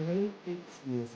Great excuse.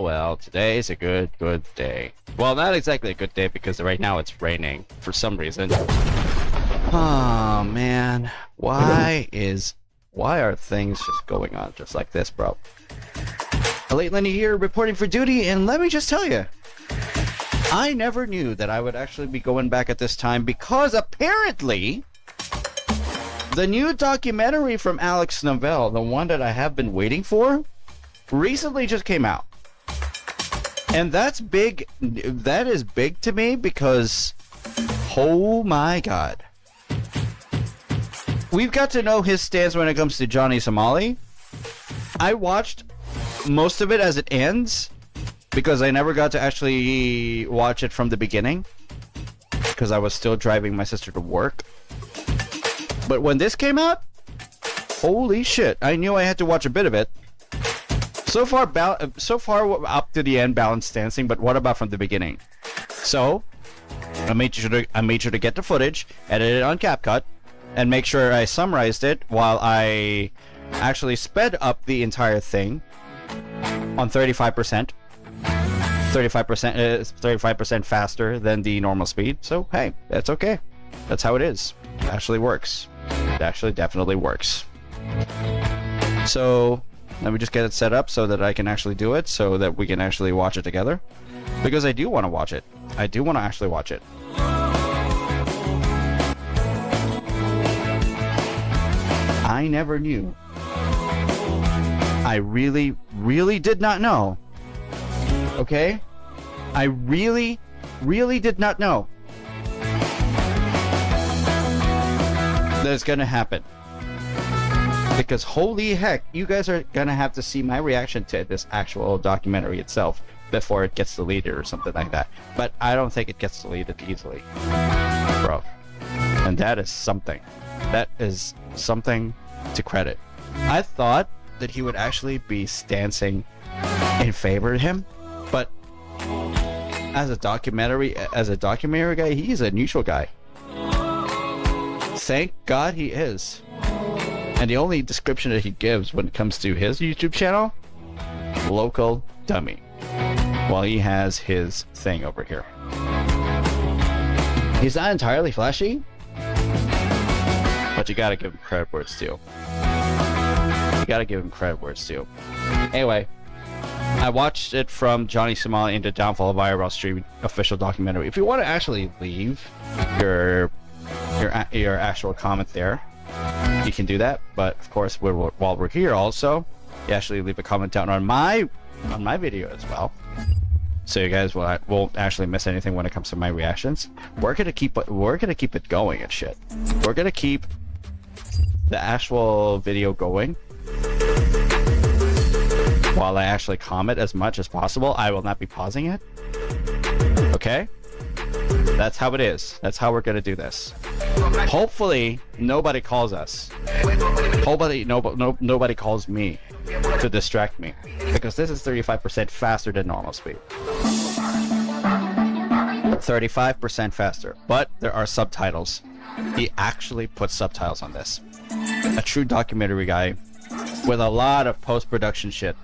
Well, today's a good day. Well, not exactly a good day because right now it's raining for some reason. Oh man, why are things just going on just like this, bro? Late Lenny here, reporting for duty, and let me just tell you, I never knew that I would actually be going back at this time because apparently the new documentary from Alex Novell, the one that I have been waiting for, recently just came out. And that's big. That is big to me because, oh my god. We've got to know his stance when it comes to Johnny Somali. I watched most of it as it ends because I never got to actually watch it from the beginning because I was still driving my sister to work. But when this came out, holy shit, I knew I had to watch a bit of it. So far up to the end, balanced dancing, but what about from the beginning? So, I made sure to get the footage, edit it on CapCut, and make sure I summarized it while I actually sped up the entire thing on 35%. 35% faster than the normal speed. So, hey, that's okay. That's how it is. It actually works. It actually definitely works. So, let me just get it set up so that I can actually do it, so that we can actually watch it together. Because I do want to watch it. I do want to actually watch it. I never knew. I really, really did not know. Okay? I really, really did not know that it's gonna happen. Because holy heck, you guys are gonna have to see my reaction to this actual documentary itself before it gets deleted or something like that. But I don't think it gets deleted easily, bro. And that is something. That is something to credit. I thought that he would actually be stancing in favor of him, but as a documentary guy, he's a neutral guy. Thank God he is. And the only description that he gives when it comes to his YouTube channel, local dummy. While he has his thing over here. He's not entirely flashy, but you gotta give him credit where it's due. You gotta give him credit where it's due. Anyway, I watched it from Johnny Somali into Downfall of IRL Stream official documentary. If you want to actually leave your actual comment there, you can do that. But of course, while we're here, also, you actually leave a comment down on my video as well, so you guys won't actually miss anything when it comes to my reactions. We're gonna keep it going and shit. We're gonna keep the actual video going while I actually comment as much as possible. I will not be pausing it. Okay? That's how it is. That's how we're gonna do this. Hopefully nobody calls us. Hopefully nobody calls me to distract me, because this is 35% faster than normal speed. 35% faster, but there are subtitles. He actually puts subtitles on this. A true documentary guy with a lot of post-production shit.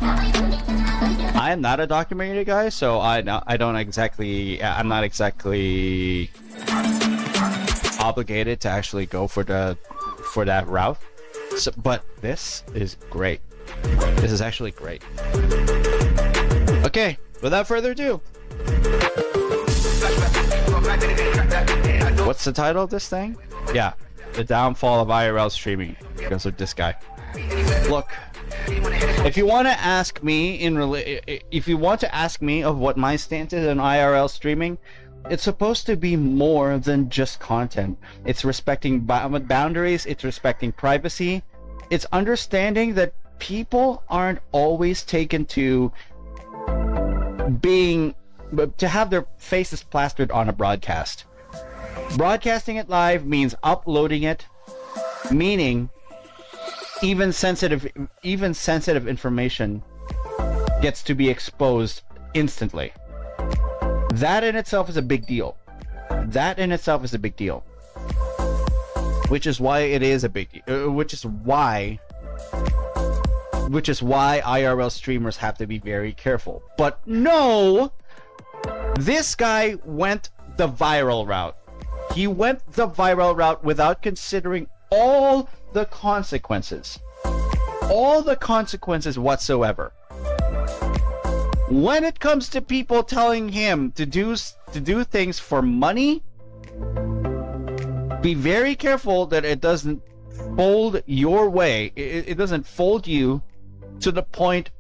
I am not a documentary guy, so I'm not exactly obligated to actually go for that route. So, but this is great. This is actually great. Okay, without further ado, what's the title of this thing? Yeah, the downfall of IRL streaming because of this guy. Look, if you want to ask me of what my stance is on IRL streaming, it's supposed to be more than just content. It's respecting boundaries, it's respecting privacy, it's understanding that people aren't always taken to have their faces plastered on a broadcast. Broadcasting it live means uploading it, meaning even sensitive information gets to be exposed instantly. That in itself is a big deal. Which is why it is a big deal. Which is why IRL streamers have to be very careful. But no, this guy went the viral route. He went the viral route without considering all the consequences. All the consequences whatsoever. When it comes to people telling him to do things for money, be very careful that it doesn't fold your way. It doesn't fold you to the point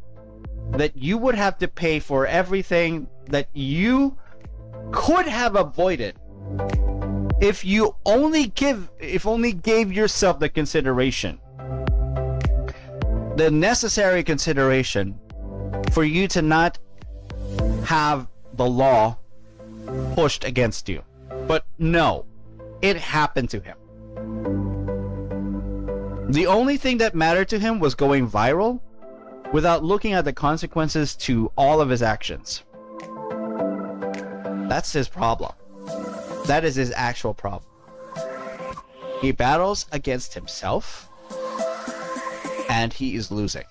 that you would have to pay for everything that you could have avoided if only gave yourself the consideration, the necessary consideration for you to not have the law pushed against you. But no, it happened to him. The only thing that mattered to him was going viral without looking at the consequences to all of his actions. That's his problem. That is his actual problem. He battles against himself, and he is losing.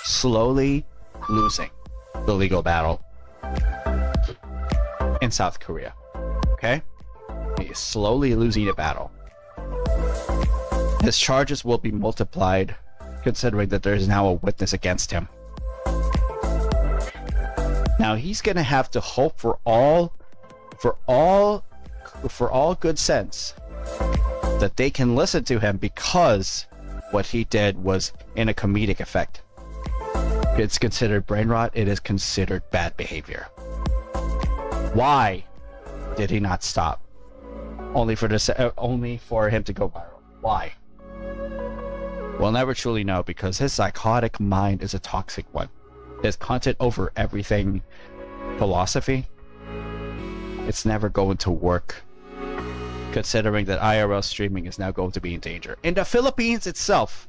Slowly losing the legal battle in South Korea. Okay? He is slowly losing the battle. His charges will be multiplied, considering that there is now a witness against him. Now he's gonna have to hope for all good sense that they can listen to him, because what he did was in a comedic effect. It's considered brain rot. It is considered bad behavior. Why did he not stop? Only for him to go viral. Why? We'll never truly know, because his psychotic mind is a toxic one. this content over everything philosophy, it's never going to work, considering that IRL streaming is now going to be in danger. In the Philippines itself,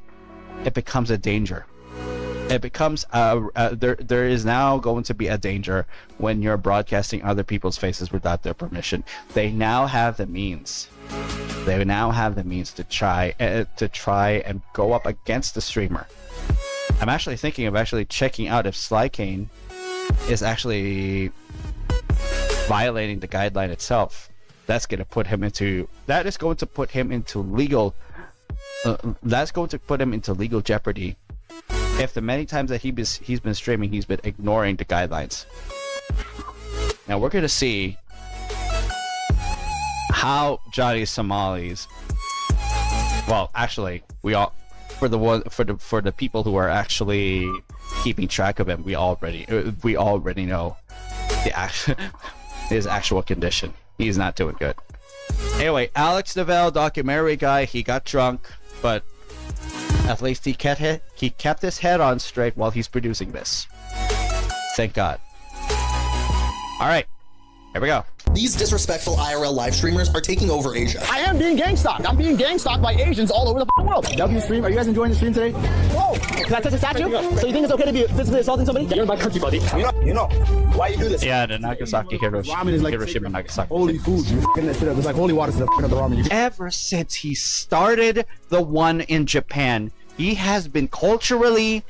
it becomes a danger. It becomes there is now going to be a danger when you're broadcasting other people's faces without their permission. They now have the means. They now have the means to try and go up against the streamer. I'm actually thinking of checking out if Slykane is actually violating the guideline itself. That's going to put him into legal. That's going to put him into legal jeopardy. If the many times that he's been streaming, he's been ignoring the guidelines. Now we're gonna see how Johnny Somali's. Well, actually, we all for the people who are actually keeping track of him, we already know his actual condition. He's not doing good. Anyway, Alex Novell, documentary guy, he got drunk, but at least he kept his head on straight while he's producing this. Thank God. All right, here we go. These disrespectful IRL live streamers are taking over Asia. I am being gang-stalked. I'm being gang-stalked by Asians all over the world. W stream, are you guys enjoying the stream today? Whoa! Can I touch a statue? So you think it's okay to be physically assaulting somebody? You're in my country, buddy. You know, why you do this? Yeah, the Nagasaki Hiroshima, Ramen is like Hiroshima Nagasaki. holy food. You f***ing that shit up. It's like holy water to the ramen. Ever since he started the one in Japan, he has been culturally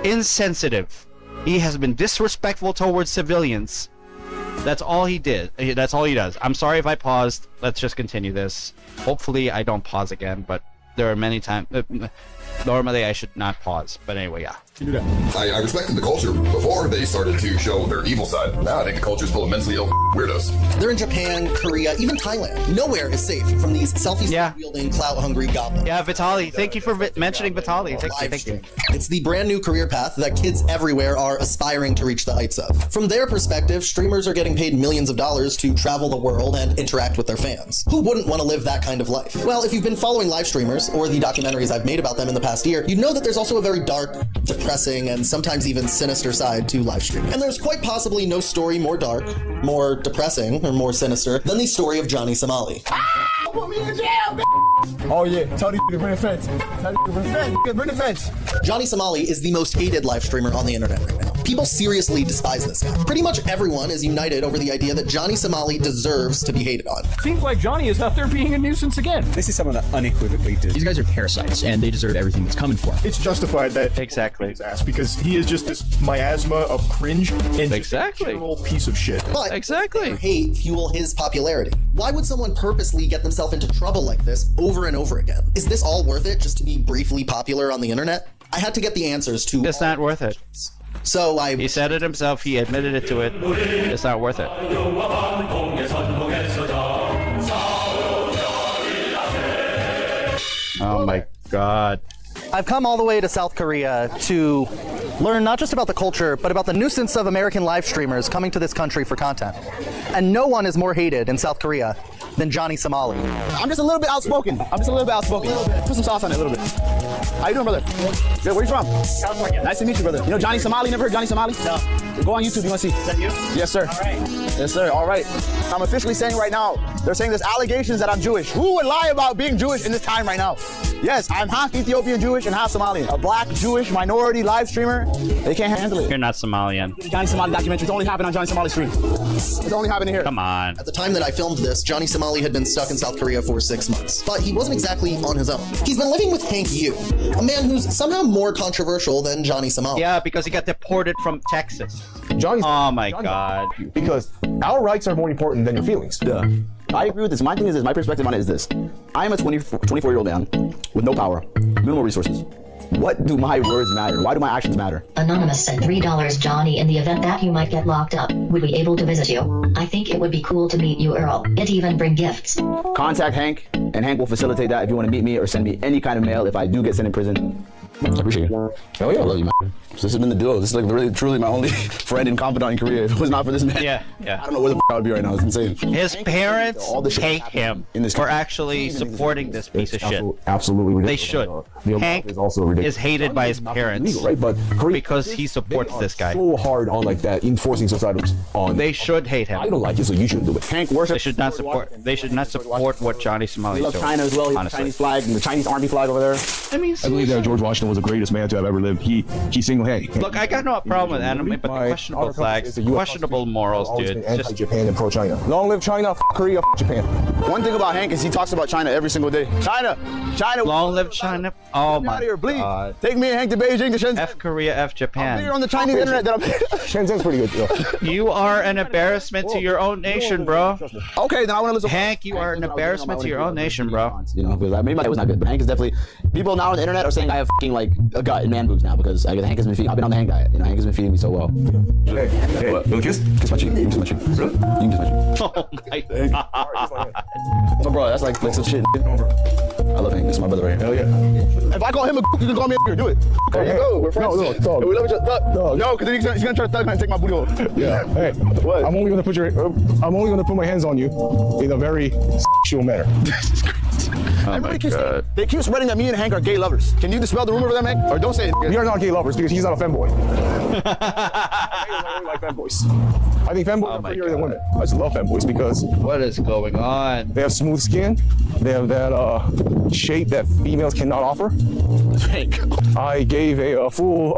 insensitive. He has been disrespectful towards civilians. That's all he did. That's all he does. I'm sorry if I paused. Let's just continue this. Hopefully I don't pause again, but there are many times... normally I should not pause. But anyway, yeah. I respected the culture before they started to show their evil side. Now I think the culture is full of mentally ill weirdos. They're in Japan, Korea, even Thailand. Nowhere is safe from these selfie-wielding, clout-hungry goblins. Yeah, Vitaly. Thank you for mentioning Vitaly. Thank you. It's the brand new career path that kids everywhere are aspiring to reach the heights of. From their perspective, streamers are getting paid millions of dollars to travel the world and interact with their fans. Who wouldn't want to live that kind of life? Well, if you've been following live streamers or the documentaries I've made about them in the past year, you know that there's also a very dark, depressing, and sometimes even sinister side to live streaming. And there's quite possibly no story more dark, more depressing, or more sinister than the story of Johnny Somali. Put me in jail, oh yeah, tell these to bring the fence. Tell these to bring the fence. Johnny Somali is the most hated live streamer on the internet right now. People seriously despise this guy. Pretty much everyone is united over the idea that Johnny Somali deserves to be hated on. Seems like Johnny is out there being a nuisance again. This is someone that unequivocally does. These guys are parasites, and they deserve everything that's coming for them. It's justified that Exactly. ass because he is just this miasma of cringe and Exactly. just a general piece of shit. But Exactly. their hate fuel his popularity. Why would someone purposely get themselves into trouble like this over and over again? Is this all worth it just to be briefly popular on the internet? I had to get the answers to It's not worth it. So He said it himself. He admitted it to it. It's not worth it. Oh my God. I've come all the way to South Korea to learn not just about the culture, but about the nuisance of American live streamers coming to this country for content. And no one is more hated in South Korea than Johnny Somali. I'm just a little bit outspoken. Put some sauce on it a little bit. How you doing, brother? Good. Where you from? California. Nice to meet you, brother. You know Johnny Somali? Never heard Johnny Somali? No. Go on YouTube. You want to see? Is that you? Yes, sir. All right. Yes, sir. All right. I'm officially saying right now, they're saying there's allegations that I'm Jewish. Who would lie about being Jewish in this time right now? Yes, I'm half Ethiopian Jewish and half Somalian. A black Jewish minority live streamer. They can't handle it. You're not Somalian. Johnny Somali documentary. It's only happened on Johnny Somali's stream. It's only happening here. Come on. at the time that I filmed this, Johnny Somali had been stuck in South Korea for 6 months. But he wasn't exactly on his own. He's been living with Hank Yu, a man who's somehow more controversial than Johnny Somali. Yeah, because he got deported from Texas. Johnny's Oh my God. because our rights are more important than your feelings. Yeah. I agree with this. My thing is this. My perspective on it is this. I am a 24-year-old man with no power, minimal resources. What do my words matter? Why do my actions matter? Anonymous said $3 Johnny, in the event that you might get locked up, would we able to visit you? I think it would be cool to meet you, Earl. It even bring gifts. Contact Hank, and Hank will facilitate that if you want to meet me or send me any kind of mail if I do get sent in prison. I appreciate it. Hell yeah. I love you, man. So this has been the duo. This is like really, truly my only friend and confidant in Korea. If it was not for this man, Yeah. I don't know where the I would be right now. It's insane. His parents All the shit hate him in this for country. actually supporting this piece of shit. Absolutely ridiculous. They should. The Hank is also ridiculous. is hated by his parents Legal, right? But Korea, because he supports this guy. so hard on like that enforcing subtitles on. They should hate I him. don't like it, so you shouldn't do it. Hank worships. They should not support. They should not support what Johnny Somali He is loves doing. China as well. He has the Honestly. Chinese flag and the Chinese army flag over there. I mean, I believe that George Washington was the greatest man to have ever lived. He single handedly. look, I got no problem with anime, but the questionable flags, questionable morals, dude. It's just Japan and pro China. Long live China, Korea, Japan. One thing about Hank is he talks about China every single day. China. long live China. Oh Get my out of here, please. god. Take me and Hank to Beijing to Shenzhen. F Korea, F Here Japan. on the Chinese internet that I'm. Shenzhen's pretty good, though. You are an embarrassment to your own nation, bro. Okay, then I want to listen. Hank, you are an embarrassment to your own nation, bro. You know, because maybe my was not good, but Hank is definitely. People now on the internet are saying I have fucking like a gut and man boobs now because Hank has been feeding. I've been on the Hank diet. You know, Hank has been feeding me so well. Hey, you want a kiss? Kiss my cheek. You can kiss my cheek. Really? You can kiss my cheek. Oh my god. Oh, bro, that's like some shit. I love Hank. This is my brother right here. Hell yeah. If I call him a you can call me a do it. There you go. We're friends. No, dog. We love each other. Dog. No, because he's gonna try to thug and take my booty hole. Yeah. Hey, What? I'm only gonna put my hands on you in a very sexual manner. Oh my god. They keep spreading that me and Hank are gay lovers. Can you dispel the rumor for them, Hank? Or don't say it. We are not gay lovers because he's not a femboy. I like femboys. I think femboys are prettier than women. I just love femboys because What is going on? they have smooth skin. They have that shape that females cannot offer. Hank. I gave a full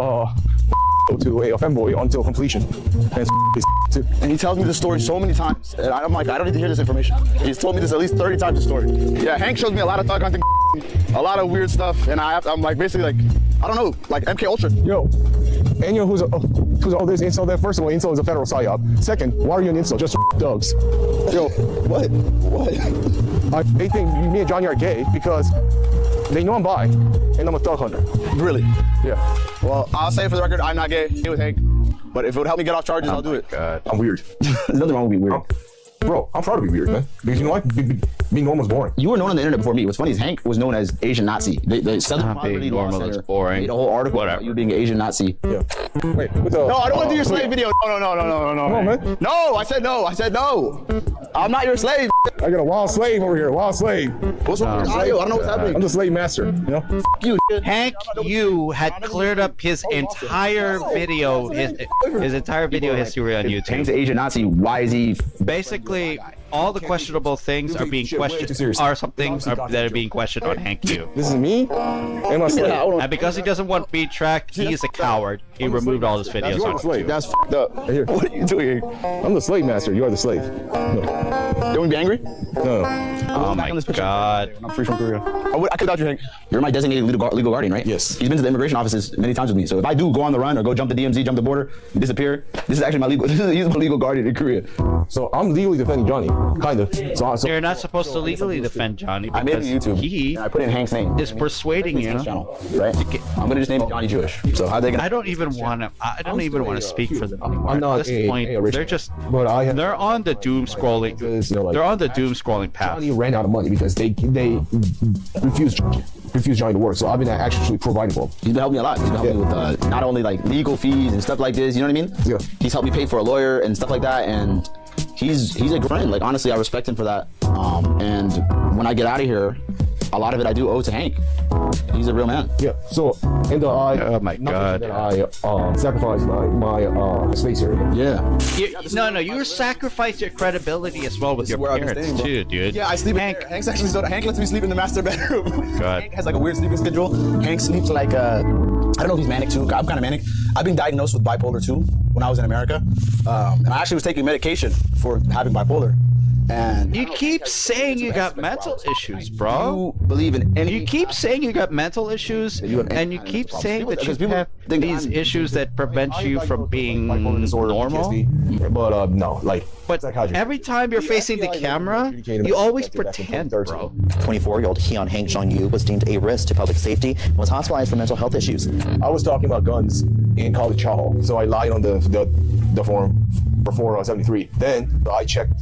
to a femboy until completion. And too. And he tells me the story so many times. And I'm like, I don't need to hear this information. He's told me this at least 30 times, the story. Yeah, Hank shows me a lot of thug hunting, a lot of weird stuff. And I'm like, basically like, I don't know, like MK Ultra. Yo, and you know who's all this incel? That first of all, incel is a federal psyop. Second, why are you an incel? Just thugs. Yo, What? they think me and Johnny are gay because they know I'm bi and I'm a thug hunter. Really? Yeah, Well, I'll say for the record, I'm not gay. Gay with Hank. But if it would help me get off charges, I'll do it. God. I'm weird. There's nothing wrong with being weird. Bro, I'm proud to be weird, man. Because you know what? Being normal is boring. You were known on the internet before me. What's funny is Hank was known as Asian Nazi. The Southern Poverty Law normal is Center boring. made a whole article Whatever. about you being an Asian Nazi. Yeah. Wait, what the? No, I don't want to do your slave video. No. Come on, man. No, I said no. I said no. I'm not your slave. I got a wild slave over here. Wild slave. What's wrong with your audio? I don't know what's I'm happening. the slave master. You know. You. Hank, you had cleared up his entire video, his entire video history on Hank's YouTube. an Asian Nazi. Why is he? Basically, all the questionable things are being questioned. Are some things that are being questioned on Hank too. This is me and my slave. And because he doesn't want to be tracked, he is a coward. He removed all his videos You're on the slave. That's f***ed up. Here. What are you doing? I'm the slave master. You are the slave. No. You want me to be angry? No. Oh my god. I'm free from Korea. I could doubt you, Hank. You're my designated legal guardian, right? Yes. He's been to the immigration offices many times with me. So if I do go on the run or go jump the DMZ, jump the border, and disappear, this is actually my legal. He's my legal guardian in Korea. So I'm legally defending Johnny, kind of. So You're not supposed to legally defend Johnny I made it because on YouTube. he And I put in Hank's name. is persuading you. Channel, right? I'm gonna just name it Johnny Jewish. So how they gonna? I don't even want to. I don't even want to speak for them anymore. I'm not At this point, they're just. But I have. They're on the doom scrolling. They're on the doom scrolling path. Johnny ran out of money because they refused Johnny to work. So I've been actually providing for him. He's been helping me a lot. He's been helping me with not only like legal fees and stuff like this. You know what I mean? Yeah. He's helped me pay for a lawyer and stuff like that. And he's a good friend. Like honestly, I respect him for that. And when I get out of here, a lot of it I do owe to Hank. He's a real man. Yeah. So Oh my god. that I sacrificed my space area. Yeah. No, you sacrifice your credibility as well with your where I've been parents staying, bro. too, dude. Yeah, I sleep. Hank, Hank's actually Hank lets me sleep in the master bedroom. God. Hank has like a weird sleeping schedule. Hank sleeps like I don't know if he's manic too. I'm kind of manic. I've been diagnosed with bipolar 2 when I was in America, and I actually was taking medication for having bipolar. And you keep saying you got mental issues, bro. you believe in any. You keep saying you got mental issues, and you keep saying that you have these issues that prevent you from being normal. But no, like. But psychiatry. every time you're facing the camera, you always pretend, bro. 24-year-old Hyun Hank Jong-yu was deemed a risk to public safety and was hospitalized for mental health issues. I was talking about guns in college chow hall, so I lied on the form for 473. Then I checked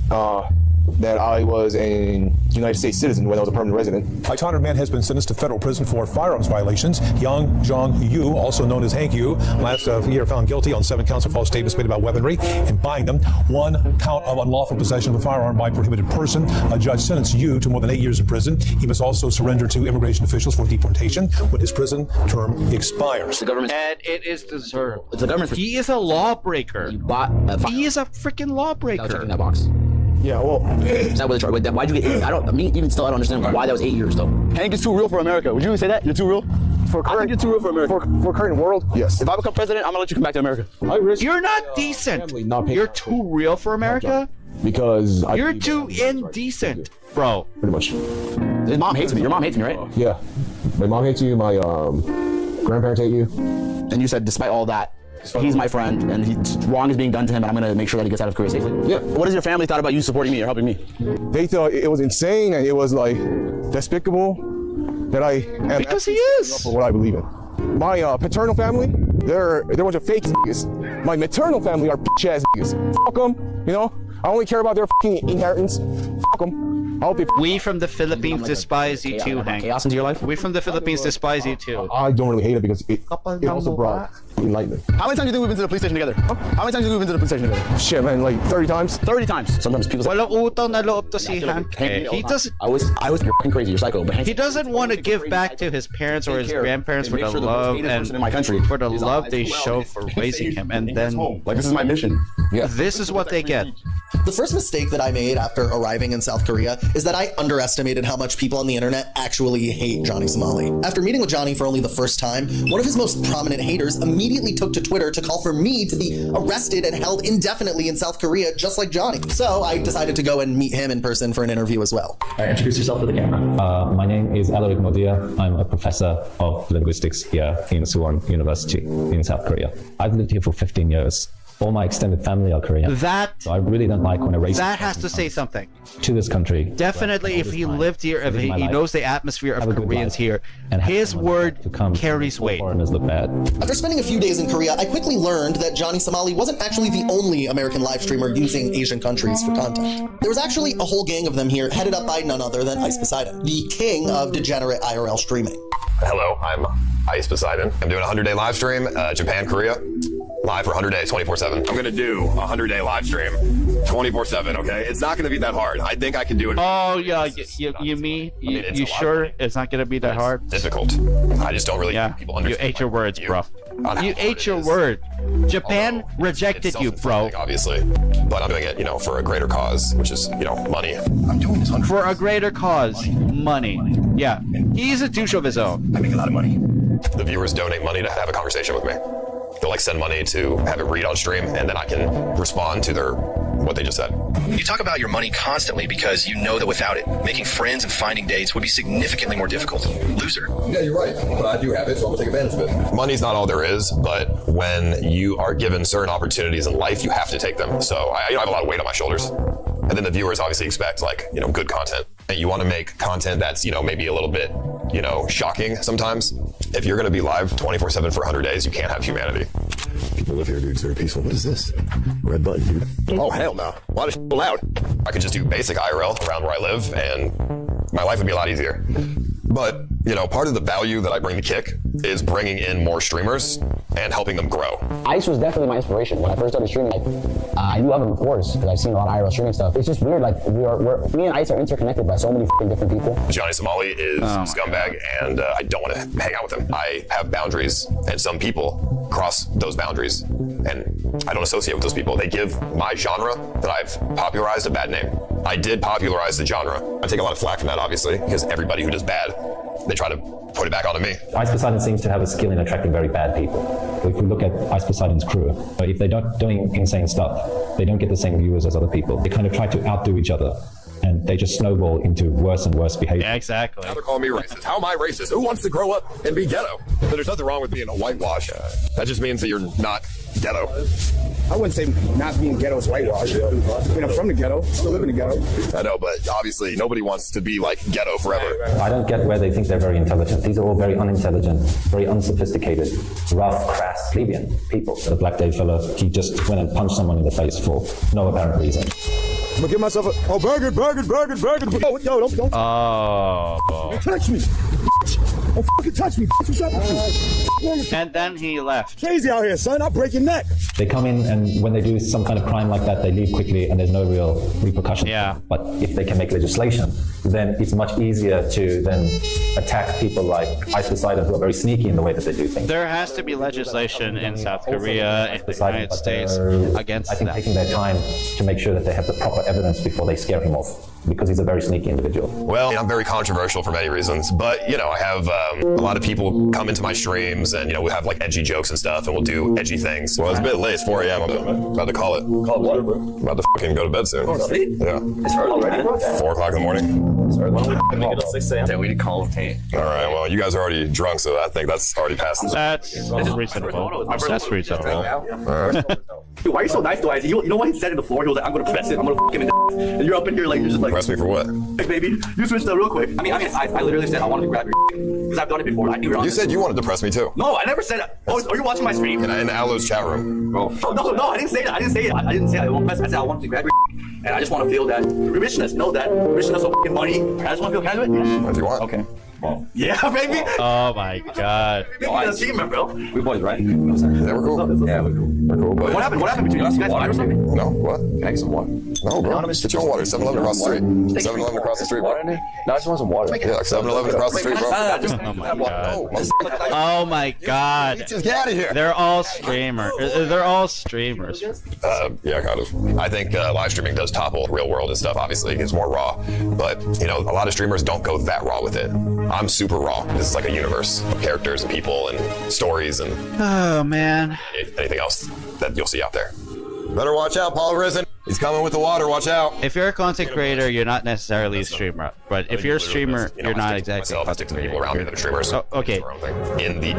that I was a United States citizen when I was a permanent resident. A China man has been sentenced to federal prison for firearms violations. Yang Zhong-yu, also known as Hank Yu, last year found guilty on 7 counts of false statements made about weaponry and buying them. 1 count of unlawful possession of a firearm by a prohibited person. A judge sentenced Yu to more than 8 years in prison. He must also surrender to immigration officials for deportation when his prison term expires. The government, and it is deserved. It's the government. He is a lawbreaker. He is a freaking lawbreaker. Checking that box. Yeah, well, is that what why'd you get 8? I don't understand why that was 8 years though. Hank is too real for America. Would you say that? You're too real? I think you're too real for America. For current world, yes. If I become president, I'm gonna let you come back to America. You're not decent. You're too real for America? Because you're too indecent, bro. Pretty much. His mom hates me. Your mom hates me, right? Yeah. My mom hates you, my grandparents hate you. And you said despite all that, he's my friend, and wrong is being done to him, and I'm gonna make sure that he gets out of Korea safely. Yeah. What has your family thought about you supporting me or helping me? They thought it was insane and it was like despicable that I am because he is for what I believe in. My paternal family, they're a bunch of fake niggas. My maternal family are bitch ass niggas. Fuck them, you know. I only care about their fucking inheritance. Fuck them. We from the Philippines despise you too, Hank. Chaos into your life? We from the Philippines despise you too. I don't really hate it because it also brought enlightenment. How many times do you think we've been to the police station together? Huh? How many times do you think we've been to the police station together? Shit, man, like 30 times? 30 times. Sometimes people say, Walang utang na loob to si Hank. He doesn't. I was you're fucking crazy. You're psycho. But he doesn't want to give back to his parents or his grandparents for the love and in my country for the love they show for raising him. And then, like, this is my mission. Yeah. This is what they get. The first mistake that I made after arriving in South Korea is that I underestimated how much people on the internet actually hate Johnny Somali. After meeting with Johnny for only the first time, one of his most prominent haters immediately took to Twitter to call for me to be arrested and held indefinitely in South Korea, just like Johnny. So I decided to go and meet him in person for an interview as well. All right, introduce yourself to the camera. My name is Alex Novell. I'm a professor of linguistics here in Suwon University in South Korea. I've lived here for 15 years. All my extended family are Korean. So I really don't like when a race that has to say something to this country. Definitely, if he lived here, if he knows the atmosphere of Koreans here, his word carries weight. Foreigners look bad. After spending a few days in Korea, I quickly learned that Johnny Somali wasn't actually the only American live streamer using Asian countries for content. There was actually a whole gang of them here, headed up by none other than Ice Poseidon, the king of degenerate IRL streaming. Hello, I'm Ice Poseidon. I'm doing a 100-day live stream, Japan, Korea. Live for 100 days, 24/7. I'm gonna do a 100-day live stream, 24/7. Okay, it's not gonna be that hard. I think I can do it. Oh yeah, you sure it's not gonna be that hard? Difficult. I just don't really think people understand. You ate your words, bro. You ate your word. Japan rejected you, bro. Obviously, but I'm doing it, for a greater cause, which is, money. I'm doing this for a greater cause, money. Yeah, he's a douche of his own. I make a lot of money. The viewers donate money to have a conversation with me. They'll send money to have it read on stream, and then I can respond to what they just said. You talk about your money constantly because you know that without it, making friends and finding dates would be significantly more difficult. Loser. Yeah, you're right. But I do have it, so I'm gonna take advantage of it. Money's not all there is, but when you are given certain opportunities in life, you have to take them. So I have a lot of weight on my shoulders. And then the viewers obviously expect good content. And you want to make content that's, maybe a little bit, shocking sometimes. If you're going to be live 24/7 for 100 days, you can't have humanity. People live here, dude. It's very peaceful. What is this? Red button, dude. Oh, hell no. Why is loud? I could just do basic IRL around where I live, and my life would be a lot easier. But, part of the value that I bring to Kick is bringing in more streamers and helping them grow. Ice was definitely my inspiration. When I first started streaming, I knew of him, of course, because I've seen a lot of IRL streaming stuff. It's just weird, me and Ice are interconnected by so many different people. Johnny Somali is a scumbag, and I don't want to hang out with him. I have boundaries, and some people cross those boundaries, and I don't associate with those people. They give my genre that I've popularized a bad name. I did popularize the genre. I take a lot of flack from that, obviously, because everybody who does bad, they try to put it back onto me. Ice Poseidon seems to have a skill in attracting very bad people. If we look at Ice Poseidon's crew, if they're not doing insane stuff, they don't get the same viewers as other people. They kind of try to outdo each other, and they just snowball into worse and worse behavior. Yeah, exactly. Now they're calling me racist. How am I racist? Who wants to grow up and be ghetto? But there's nothing wrong with being a whitewash. That just means that you're not ghetto. I wouldn't say not being ghetto is whitewash. I'm from the ghetto, still live in the ghetto. I know, but obviously nobody wants to be like ghetto forever. I don't get where they think they're very intelligent. These are all very unintelligent, very unsophisticated, rough, crass, plebeian people. The Black Day fella, he just went and punched someone in the face for no apparent reason. I'm gonna give myself a burger. Oh, yo, don't touch me. Don't fucking touch me. What's up with you? And then he left. Crazy out here, son. I'll break your neck. They come in, and when they do some kind of crime like that, they leave quickly, and there's no real repercussion. Yeah. But if they can make legislation, then it's much easier to then attack people like ICE Poseidon, who are very sneaky in the way that they do things. There has to be legislation in South Korea and the United States against I think that. taking their time to make sure that they have the proper evidence before they scare him off, because he's a very sneaky individual. Well, I'm very controversial for many reasons, but I have a lot of people come into my streams and we have like edgy jokes and stuff, and we'll do edgy things. Well, it's a bit late. It's 4 a.m. I'm about to call it. Call it what, bro? I'm about to fucking go to bed soon. Yeah. It's early already, bro. 4 o'clock in the morning. It's early. Why don't we make it at 6 a.m.? Yeah, we need to call it. All right. Well, you guys are already drunk, so I think that's already past. That's reasonable. That's reasonable. All right. Dude, why are you so nice to Isaac? You know what he said on the floor? He was like, I'm gonna press it. I'm gonna fuck him in the and you're up in here like you're just like. Press me for what? Like, baby, you switched up real quick. I mean, I literally said I wanted to grab your because I've done it before. I knew you said you wanted to press me too. No, I never said that. Oh, are you watching my stream? In Alo's chat room. Oh, no, I didn't say that. I didn't say it. I didn't say I won't press. I said I wanted to grab your and I just want to feel that richness. Know that richness of fucking money. I just want to feel. Can I do it? Yeah. If you want. Okay. Well, yeah, baby. Oh my god. We're a team, bro. We boys, right? Yeah, we're cool. Yeah, we're cool. We're cool, but What happened between us? You guys fight or something? No, what? Can I get some water? No, bro. Get your own water. 7-Eleven across the street. 7-Eleven across the street, bro. No, I just want some water. Yeah, like 7-Eleven across the street, bro. Oh my god. Oh my god. Just get out of here. They're all streamers. They're all streamers. Yeah, kind of. I think live streaming does topple real world and stuff. Obviously, it's more raw. But a lot of streamers don't go that raw with it. I'm super raw. This is like a universe of characters and people and stories and Oh man. anything else that you'll see out there. Better watch out, Paul Risen. He's coming with the water. Watch out. If you're a content creator, you're not necessarily a streamer. But if you're a streamer, you're not exactly a content creator. People around me that are streamers. Oh, okay.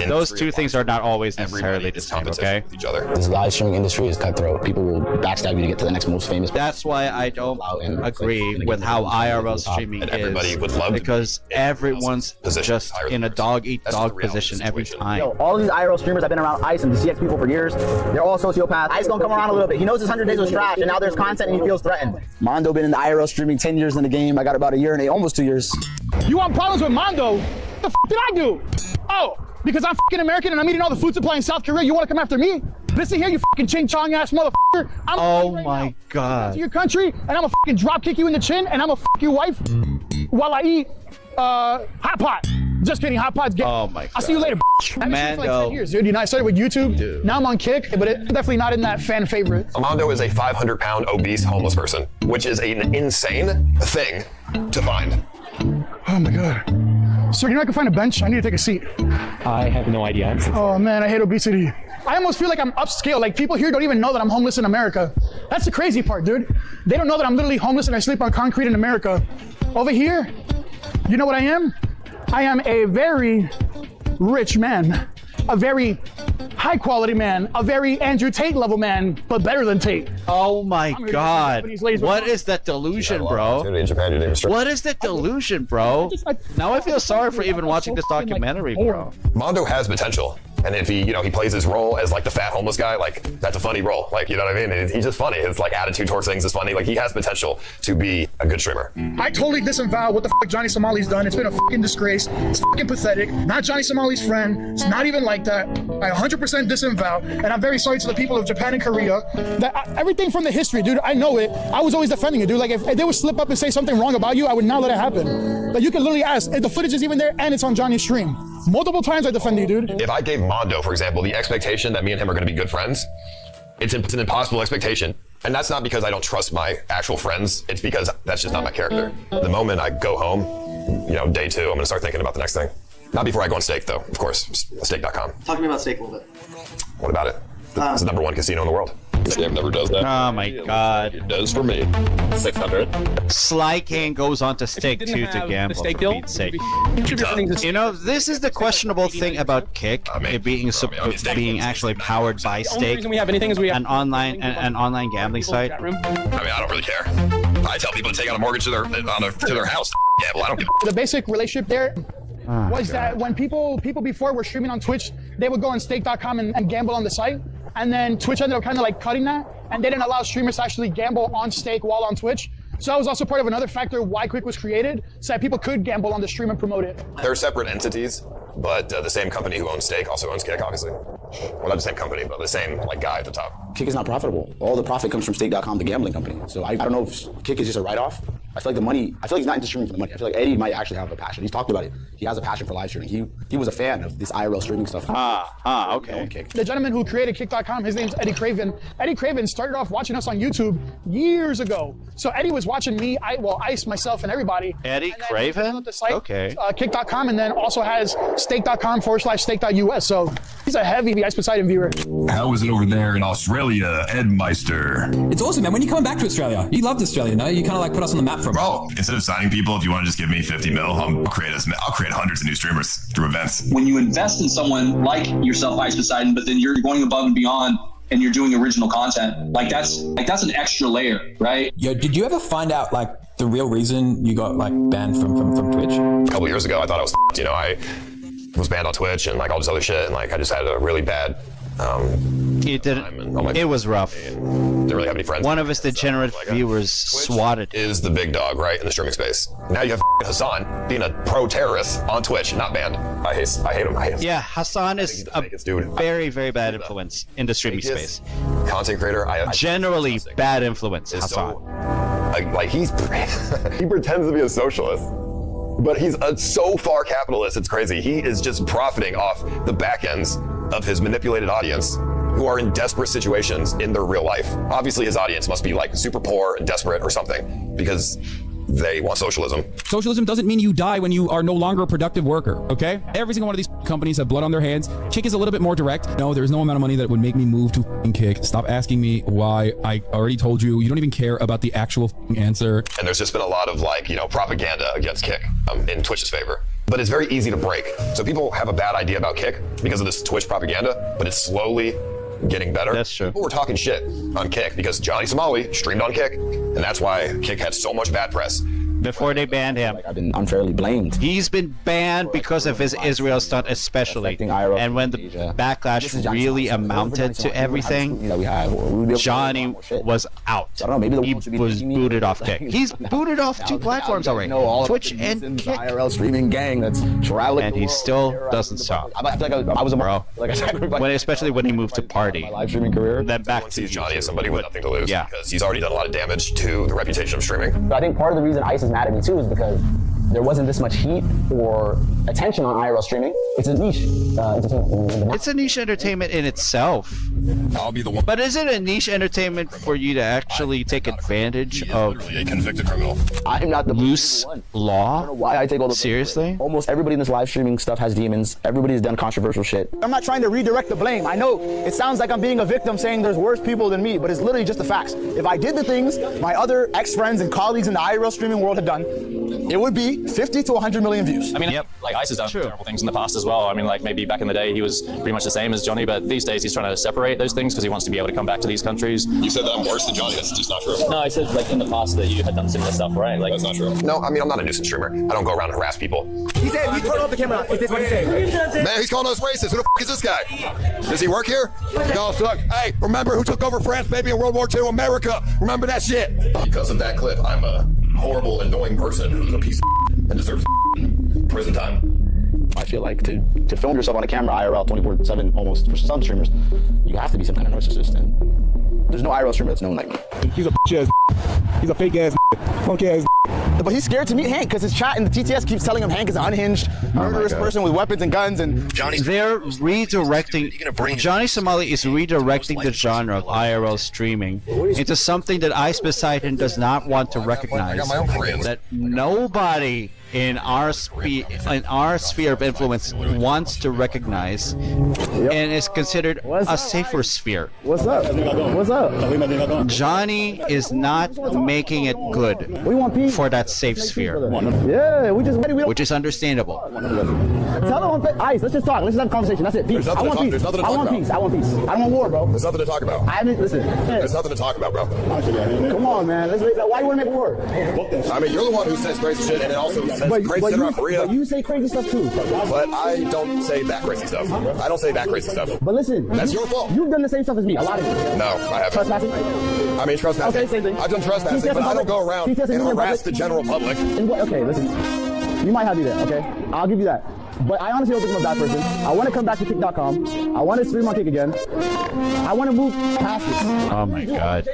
Those two things are not always necessarily the same, okay? Each other. This live streaming industry is cutthroat. People will backstab you to get to the next most famous. That's why I don't agree with how IRL streaming everybody would love because everyone's just in a dog-eat-dog position every time. Yo, all these IRL streamers have been around ICE and the CX people for years. They're all sociopaths. ICE gonna come around a little bit. He knows his 100 days was trash, and now there's content and he feels threatened. Mondo been in the IRL streaming 10 years in the game. I got about a year and almost 2 years. You want problems with Mondo? What the f did I do? Oh, because I'm f***ing American and I'm eating all the food supply in South Korea, you want to come after me? Listen here, you f***ing ching-chong ass motherfucker. Oh my god. To your country, and I'm gonna f***ing drop kick you in the chin, and I'm gonna f*** your wife while I eat hot pot. Just kidding, hot pot's gay. Oh my god. I'll see you later, bitch. I've been streaming for like 10 years, dude. I started with YouTube. Dude. Now I'm on Kick, but it's definitely not in that fan favorite. Mondo is a 500-pound obese homeless person, which is an insane thing to find. Oh my god. Sir, you know I can find a bench? I need to take a seat. I have no idea. Oh man, I hate obesity. I almost feel like I'm upscale. Like people here don't even know that I'm homeless in America. That's the crazy part, dude. They don't know that I'm literally homeless and I sleep on concrete in America. Over here, you know what I am? I am a very rich man, a very high quality man, a very Andrew Tate level man, but better than Tate. Oh my god. What is that delusion, bro? What is that delusion, bro? Now I feel sorry for even watching this documentary, bro. Mondo has potential. And if he plays his role as like the fat homeless guy, like that's a funny role. Like, you know what I mean? He's just funny. His like attitude towards things is funny. Like he has potential to be a good streamer. I totally disavow what the fuck Johnny Somali's done. It's been a fucking disgrace. It's fucking pathetic. Not Johnny Somali's friend. It's not even like that. I 100% disavow. And I'm very sorry to the people of Japan and Korea. Everything from the history, dude, I know it. I was always defending it, dude. Like if they would slip up and say something wrong about you, I would not let it happen. Like you can literally ask. The footage is even there and it's on Johnny's stream. Multiple times I defended you, dude. If I gave Mondo, for example, the expectation that me and him are going to be good friends, it's an impossible expectation. And that's not because I don't trust my actual friends. It's because that's just not my character. The moment I go home, day 2, I'm going to start thinking about the next thing. Not before I go on Stake, though, of course. Stake.com. Talk to me about Stake a little bit. What about it? It's the #1 casino in the world. This game never does that. Oh my god. It does for me. 600. Sly King goes on to Stake 2 to gamble, for Pete's sake. This is the questionable thing about Kick, it being actually powered by Stake, we have anything is we have an online gambling site. I mean, I don't really care. I tell people to take out a mortgage to their house. Gamble. I don't give a The basic relationship there was that when people before were streaming on Twitch, they would go on stake.com and gamble on the site. And then Twitch ended up kind of like cutting that. and they didn't allow streamers to actually gamble on stake while on Twitch. So that was also part of another factor why Quick was created, so that people could gamble on the stream and promote it. They're separate entities, but the same company who owns Stake also owns Kick, obviously. Well, not the same company, but the same guy at the top. Kick is not profitable. All the profit comes from Stake.com, the gambling company. So I don't know if Kick is just a write-off. I feel like he's not into streaming for the money. I feel like Eddie might actually have a passion. He's talked about it. He has a passion for live streaming. He was a fan of this IRL streaming stuff. Okay. The gentleman who created Kick.com, his name's Eddie Craven. Eddie Craven started off watching us on YouTube years ago. So Eddie was watching me, Ice, myself, and everybody. Eddie Craven? Okay. Kick.com, and then also has stake.com/stake.us. So he's a heavy Ice Poseidon viewer. How is it over there in Australia, Ed Meister? It's awesome, man. When you coming back to Australia? You loved Australia, no? You kind of like put us on the map for Bro, instead of signing people, if you want to just give me 50 mil, I'll create hundreds of new streamers through events. When you invest in someone like yourself, Ice Poseidon, but then you're going above and beyond and you're doing original content, that's an extra layer, right? Yo, did you ever find out the real reason you got banned from Twitch? A couple years ago, I thought I was, I was banned on Twitch and all this other shit, and I just had a really bad. It was rough. Didn't really have any friends. One of his degenerate viewers swatted. Is the big dog, right, in the streaming space. Now you have Hassan being a pro terrorist on Twitch, not banned. I hate him. Yeah, Hassan is a very, very bad influence in the streaming space. Content creator. Generally bad influence, Hassan. He pretends to be a socialist. But he's so far capitalist, it's crazy. He is just profiting off the back ends of his manipulated audience who are in desperate situations in their real life. Obviously, his audience must be super poor and desperate or something because they want socialism. Socialism doesn't mean you die when you are no longer a productive worker, okay? Every single one of these companies have blood on their hands. Kick is a little bit more direct. No, there's no amount of money that would make me move to Kick. Stop asking me why. I already told you. You don't even care about the actual answer. And there's just been a lot of propaganda against Kick in Twitch's favor. But it's very easy to break. So people have a bad idea about Kick because of this Twitch propaganda, but it's slowly getting better. That's true. People were talking shit on Kick because Johnny Somali streamed on Kick, and that's why Kick had so much bad press. Before they banned him. I've been unfairly blamed. He's been banned because of his Israel stunt especially. And when the backlash really amounted to everything, Johnny was out. He was booted off Kick. He's booted off 2 platforms already. Twitch and Kick. IRL streaming gang that's traveling. And he still doesn't stop. I feel like I was a bro. Especially when he moved to Party. My live streaming career. Then back to Johnny as somebody with nothing to lose. Yeah. Because he's already done a lot of damage to the reputation of streaming. But I think part of the reason Ice is mad at me too is because there wasn't this much heat or attention on IRL streaming. It's a niche entertainment. It's a niche entertainment in itself. I'll be the one. But is it a niche entertainment for you to actually take advantage of a convicted criminal? I'm not the loose law? I don't know why I take all the seriously? Almost everybody in this live streaming stuff has demons. Everybody's done controversial shit. I'm not trying to redirect the blame. I know it sounds like I'm being a victim saying there's worse people than me, but it's literally just the facts. If I did the things my other ex-friends and colleagues in the IRL streaming world had done, it would be 50 to 100 million views. I mean, Ice has done terrible things in the past as well. I mean, maybe back in the day he was pretty much the same as Johnny, but these days he's trying to separate those things because he wants to be able to come back to these countries. You said that I'm worse than Johnny. That's just not true. No, I said in the past that you had done similar stuff, right? That's not true. No, I mean, I'm not a nuisance streamer. I don't go around and harass people. He said, we turn off the camera. Is this what he said? Man, he's calling us racist. Who the f*** is this guy? Does he work here? No, suck. Hey, remember who took over France, baby, in World War II? America. Remember that shit. Because of that clip, I'm a horrible, annoying person who's a piece of and deserves prison time. I feel like to film yourself on a camera IRL 24/7 almost for some streamers, you have to be some kind of narcissist. And there's no IRL streamer that's known like me. He's a bitch ass. He's a fake ass, punk ass. But he's scared to meet Hank because his chat in the TTS keeps telling him Hank is an unhinged, murderous person with weapons and guns. And they're redirecting. Johnny Somali is redirecting the genre of IRL streaming into something that Ice Poseidon does not want to recognize. That nobody in our sphere of influence wants to recognize, and is considered a safer sphere. What's up? What's up? Johnny is not making it good. We want peace. for that safe sphere. Yeah, we don't. Which is understandable. Tell them Ice. Let's just talk. Let's just have a conversation. That's it. Peace. I want peace. I want peace. I want peace. I don't want war, bro. There's nothing to talk about. Listen. There's nothing to talk about, bro. Come on, man. Why you want to make war? I mean, you're the one who says crazy shit, and it also says crazy shit about Korea. But you say crazy stuff too. But I don't say that crazy stuff. I don't say that crazy stuff. But listen, that's your fault. You've done the same stuff as me. A lot of you. No, I haven't. Trespassing? I mean, trespassing. Okay, same thing. I've done trespassing, but I don't go around and harass the general public. Okay, listen. You might have me there, okay? I'll give you that. But I honestly don't think I'm a bad person. I want to come back to Kick.com. I want to stream on Kick again. I want to move past this. Oh my God!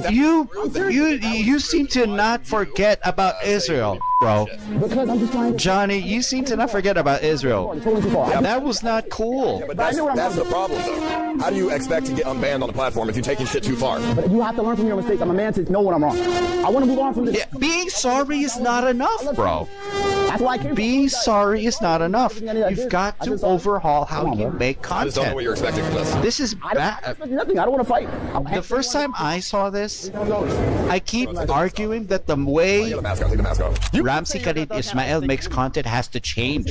You seem to not forget about Israel, bro. Because I'm just trying. Johnny, you seem to not forget about Israel. That was not cool. Yeah, but that's the problem, though. How do you expect to get unbanned on the platform if you're taking shit too far? But you have to learn from your mistakes. I'm a man to know when I'm wrong. I want to move on from this. Yeah, being sorry is not enough, bro. That's why I came. Being sorry is not enough. You've got to overhaul how you make content. I just don't know what you're expecting from this. This is bad. Nothing. I don't want to fight. The first time I saw this, I keep arguing that the way Ramsey Khalid Ismail makes content has to change.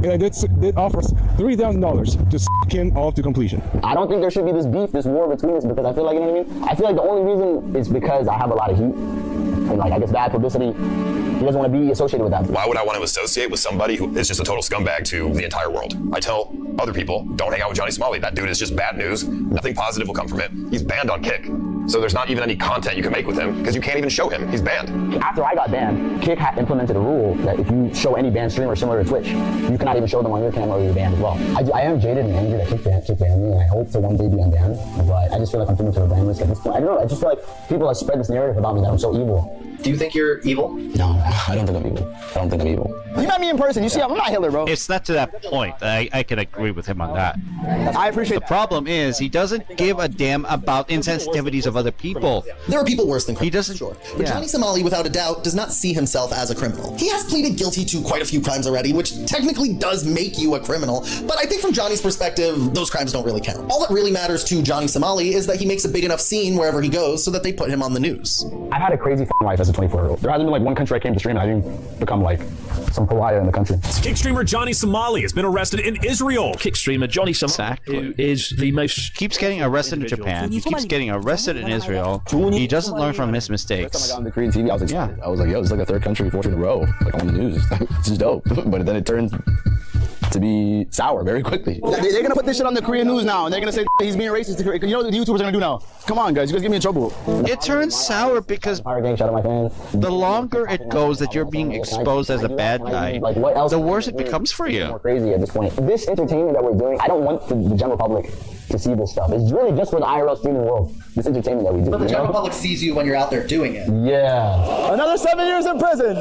And I did offer $3,000 to him off to completion. I don't think there should be this beef, this war between us, because I feel like, you know what I mean? I feel like the only reason is because I have a lot of heat. And like, I guess bad publicity, he doesn't want to be associated with that. Why would I want to associate with somebody who is just a total scumbag to the entire world? I tell other people, don't hang out with Johnny Somali. That dude is just bad news. Nothing positive will come from it. He's banned on Kick. So there's not even any content you can make with him because you can't even show him. He's banned. After I got banned, Kick had implemented a rule that if you show any banned streamer similar to Twitch, you cannot even show them on your camera or you're banned as well. I am jaded and angry that Kick banned me, and I hope to one day be unbanned, but I just feel like I'm too much of a ban risk at this point. I don't know, I just feel like people have spread this narrative about me that I'm so evil. Do you think you're evil? No, I don't think I'm evil. I don't think I'm evil. You met me in person. You see, I'm not Hitler, bro. It's not to that point. I can agree with him on that. I appreciate the problem is he doesn't give a damn about insensitivities of other people. There are people worse than criminals. He doesn't. Sure. But Johnny Somali, without a doubt, does not see himself as a criminal. He has pleaded guilty to quite a few crimes already, which technically does make you a criminal. But I think from Johnny's perspective, those crimes don't really count. All that really matters to Johnny Somali is that he makes a big enough scene wherever he goes so that they put him on the news. I've had a crazy life as a 24-year-old. There hasn't been like one country I came to stream and I didn't become like some pariah in the country. Kick streamer Johnny Somali has been arrested in Israel. Kick streamer Johnny Somali, who is the most... Keeps getting arrested in Japan. He keeps getting arrested in Israel. He doesn't learn from his mistakes. I got on the Korean TV, I was like, yo, this is like the third country 4 in a row, like on the news. This is dope. But then it turns to be sour very quickly. They're gonna put this shit on the Korean news now, and they're gonna say he's being racist to Korea. You know what the YouTubers are gonna do now? Come on, guys, you guys get me in trouble. It turns sour because the longer it goes that you're being exposed as a bad guy, the worse it becomes for you. More crazy at this point. This entertainment that we're doing, I don't want the general public to see this stuff. It's really just for the IRL streaming world. This entertainment that we do. But the general public sees you when you're out there doing it. Yeah. Another 7 years in prison.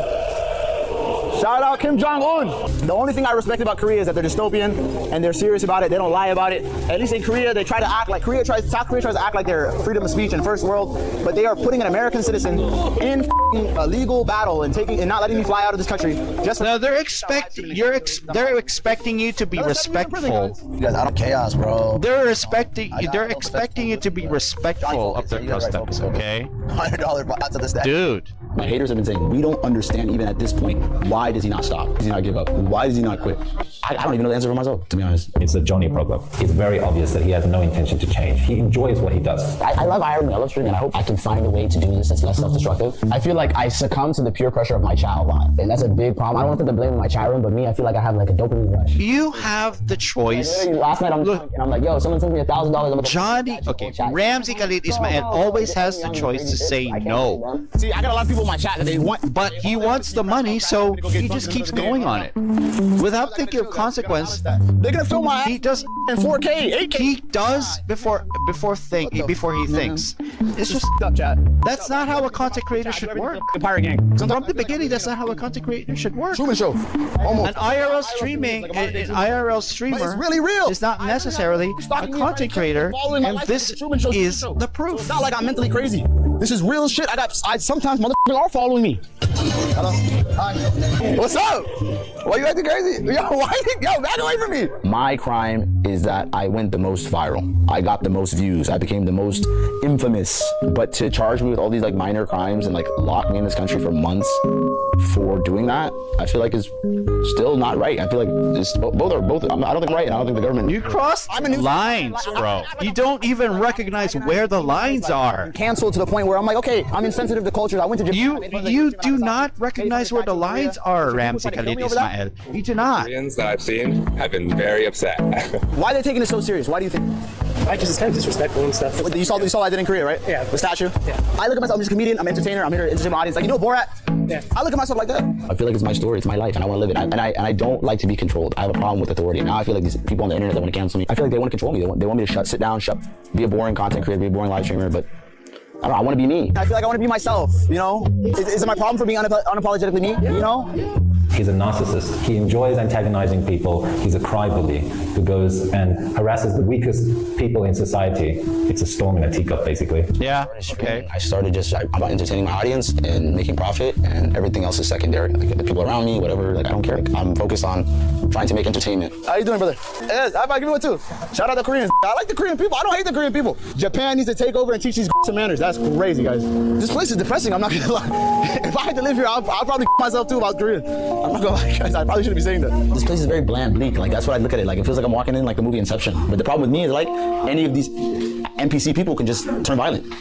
Shout out Kim Jong-un. The only thing I respect about Korea is that they're dystopian and they're serious about it. They don't lie about it. At least in Korea, they try to act like South Korea tries to act like they're freedom of speech and first world, but they are putting an American citizen in a legal battle and not letting me fly out of this country. No, they're expecting you to be respectful. You guys out of chaos, bro. They're expecting you to be respectful of their customs, okay? $100 bots at the stack. Dude. My haters have been saying, we don't understand even at this point, why does he not stop? Does he not give up? Why does he not quit? I don't even know the answer for myself, to be honest. It's a Johnny problem. It's very obvious that he has no intention to change. He enjoys what he does. I love Iron, I love streaming, and I hope I can find a way to do this that's less self-destructive. I feel like I succumb to the peer pressure of my chat a lot, and that's a big problem. I don't want to put the blame on my chat room, but me, I feel like I have like a dopamine rush. You have the choice. Last night I'm drunk, and I'm like, yo, someone sent me $1,000. Johnny, okay, Ramsey Khalid Ismail always has the choice to say no. See, I got a lot of people in my chat that they want. But he wants the money, so he just keeps going on it. Without thinking of consequence, they're gonna film my he does in 4K, 8K. He does before he thinks. It's just up, chat. That's not how a content creator should work. The Pirate Gang. From the beginning, that's not how a content creator should work. Truman Show. Almost. An IRL streamer it's really real. is not necessarily a content creator, and this is the proof. It's not like I'm mentally crazy. This is real shit. Sometimes motherfuckers are following me. Hello. Hi. What's up? Why you acting crazy? Yo, back away from me. My crime is that I went the most viral. I got the most views. I became the most infamous. But to charge me with all these like minor crimes and like lock me in this country for months for doing that, I feel like is still not right. I feel like it's, both are both. I don't think right, and I don't think the government. You crossed lines, bro. You don't even recognize where the lines are. Canceled to the point where I'm like, okay, I'm insensitive to cultures. I went to Japan. You do not recognize where the lines are, Ramsey Khalid Ismail. You do not. Koreans that I've seen have been very upset. Why are they taking it so serious? Why do you think? Like, just it's kind of disrespectful and stuff. You saw what I did in Korea, right? Yeah. The statue? Yeah. I look at myself, I'm just a comedian, I'm an entertainer, I'm here to entertain my audience. Like, you know Borat? Yeah. I look at myself like that. I feel like it's my story, it's my life, and I want to live it. And I don't like to be controlled. I have a problem with authority. Now I feel like these people on the internet that want to cancel me, I feel like they want to control me. They want me to sit down, be a boring content creator, be a boring live streamer, but I don't know, I want to be me. I feel like I want to be myself, you know? Is it my problem for being unapologetically me, you know? He's a narcissist. He enjoys antagonizing people. He's a crybaby who goes and harasses the weakest people in society. It's a storm in a teacup, basically. Yeah, okay. I started just about entertaining my audience and making profit, and everything else is secondary. Like the people around me, whatever, like I don't care. Like, I'm focused on trying to make entertainment. How you doing, brother? Yes, how about give me one too? Shout out the Koreans. I like the Korean people. I don't hate the Korean people. Japan needs to take over and teach these some manners. That's crazy, guys. This place is depressing. I'm not gonna lie. If I had to live here, I'll probably myself too if I was Korean. I'm not gonna lie, guys. I probably shouldn't be saying that. This place is very bland, bleak. Like that's what I look at it. Like it feels like I'm walking in like the movie Inception. But the problem with me is like any of these NPC people can just turn violent.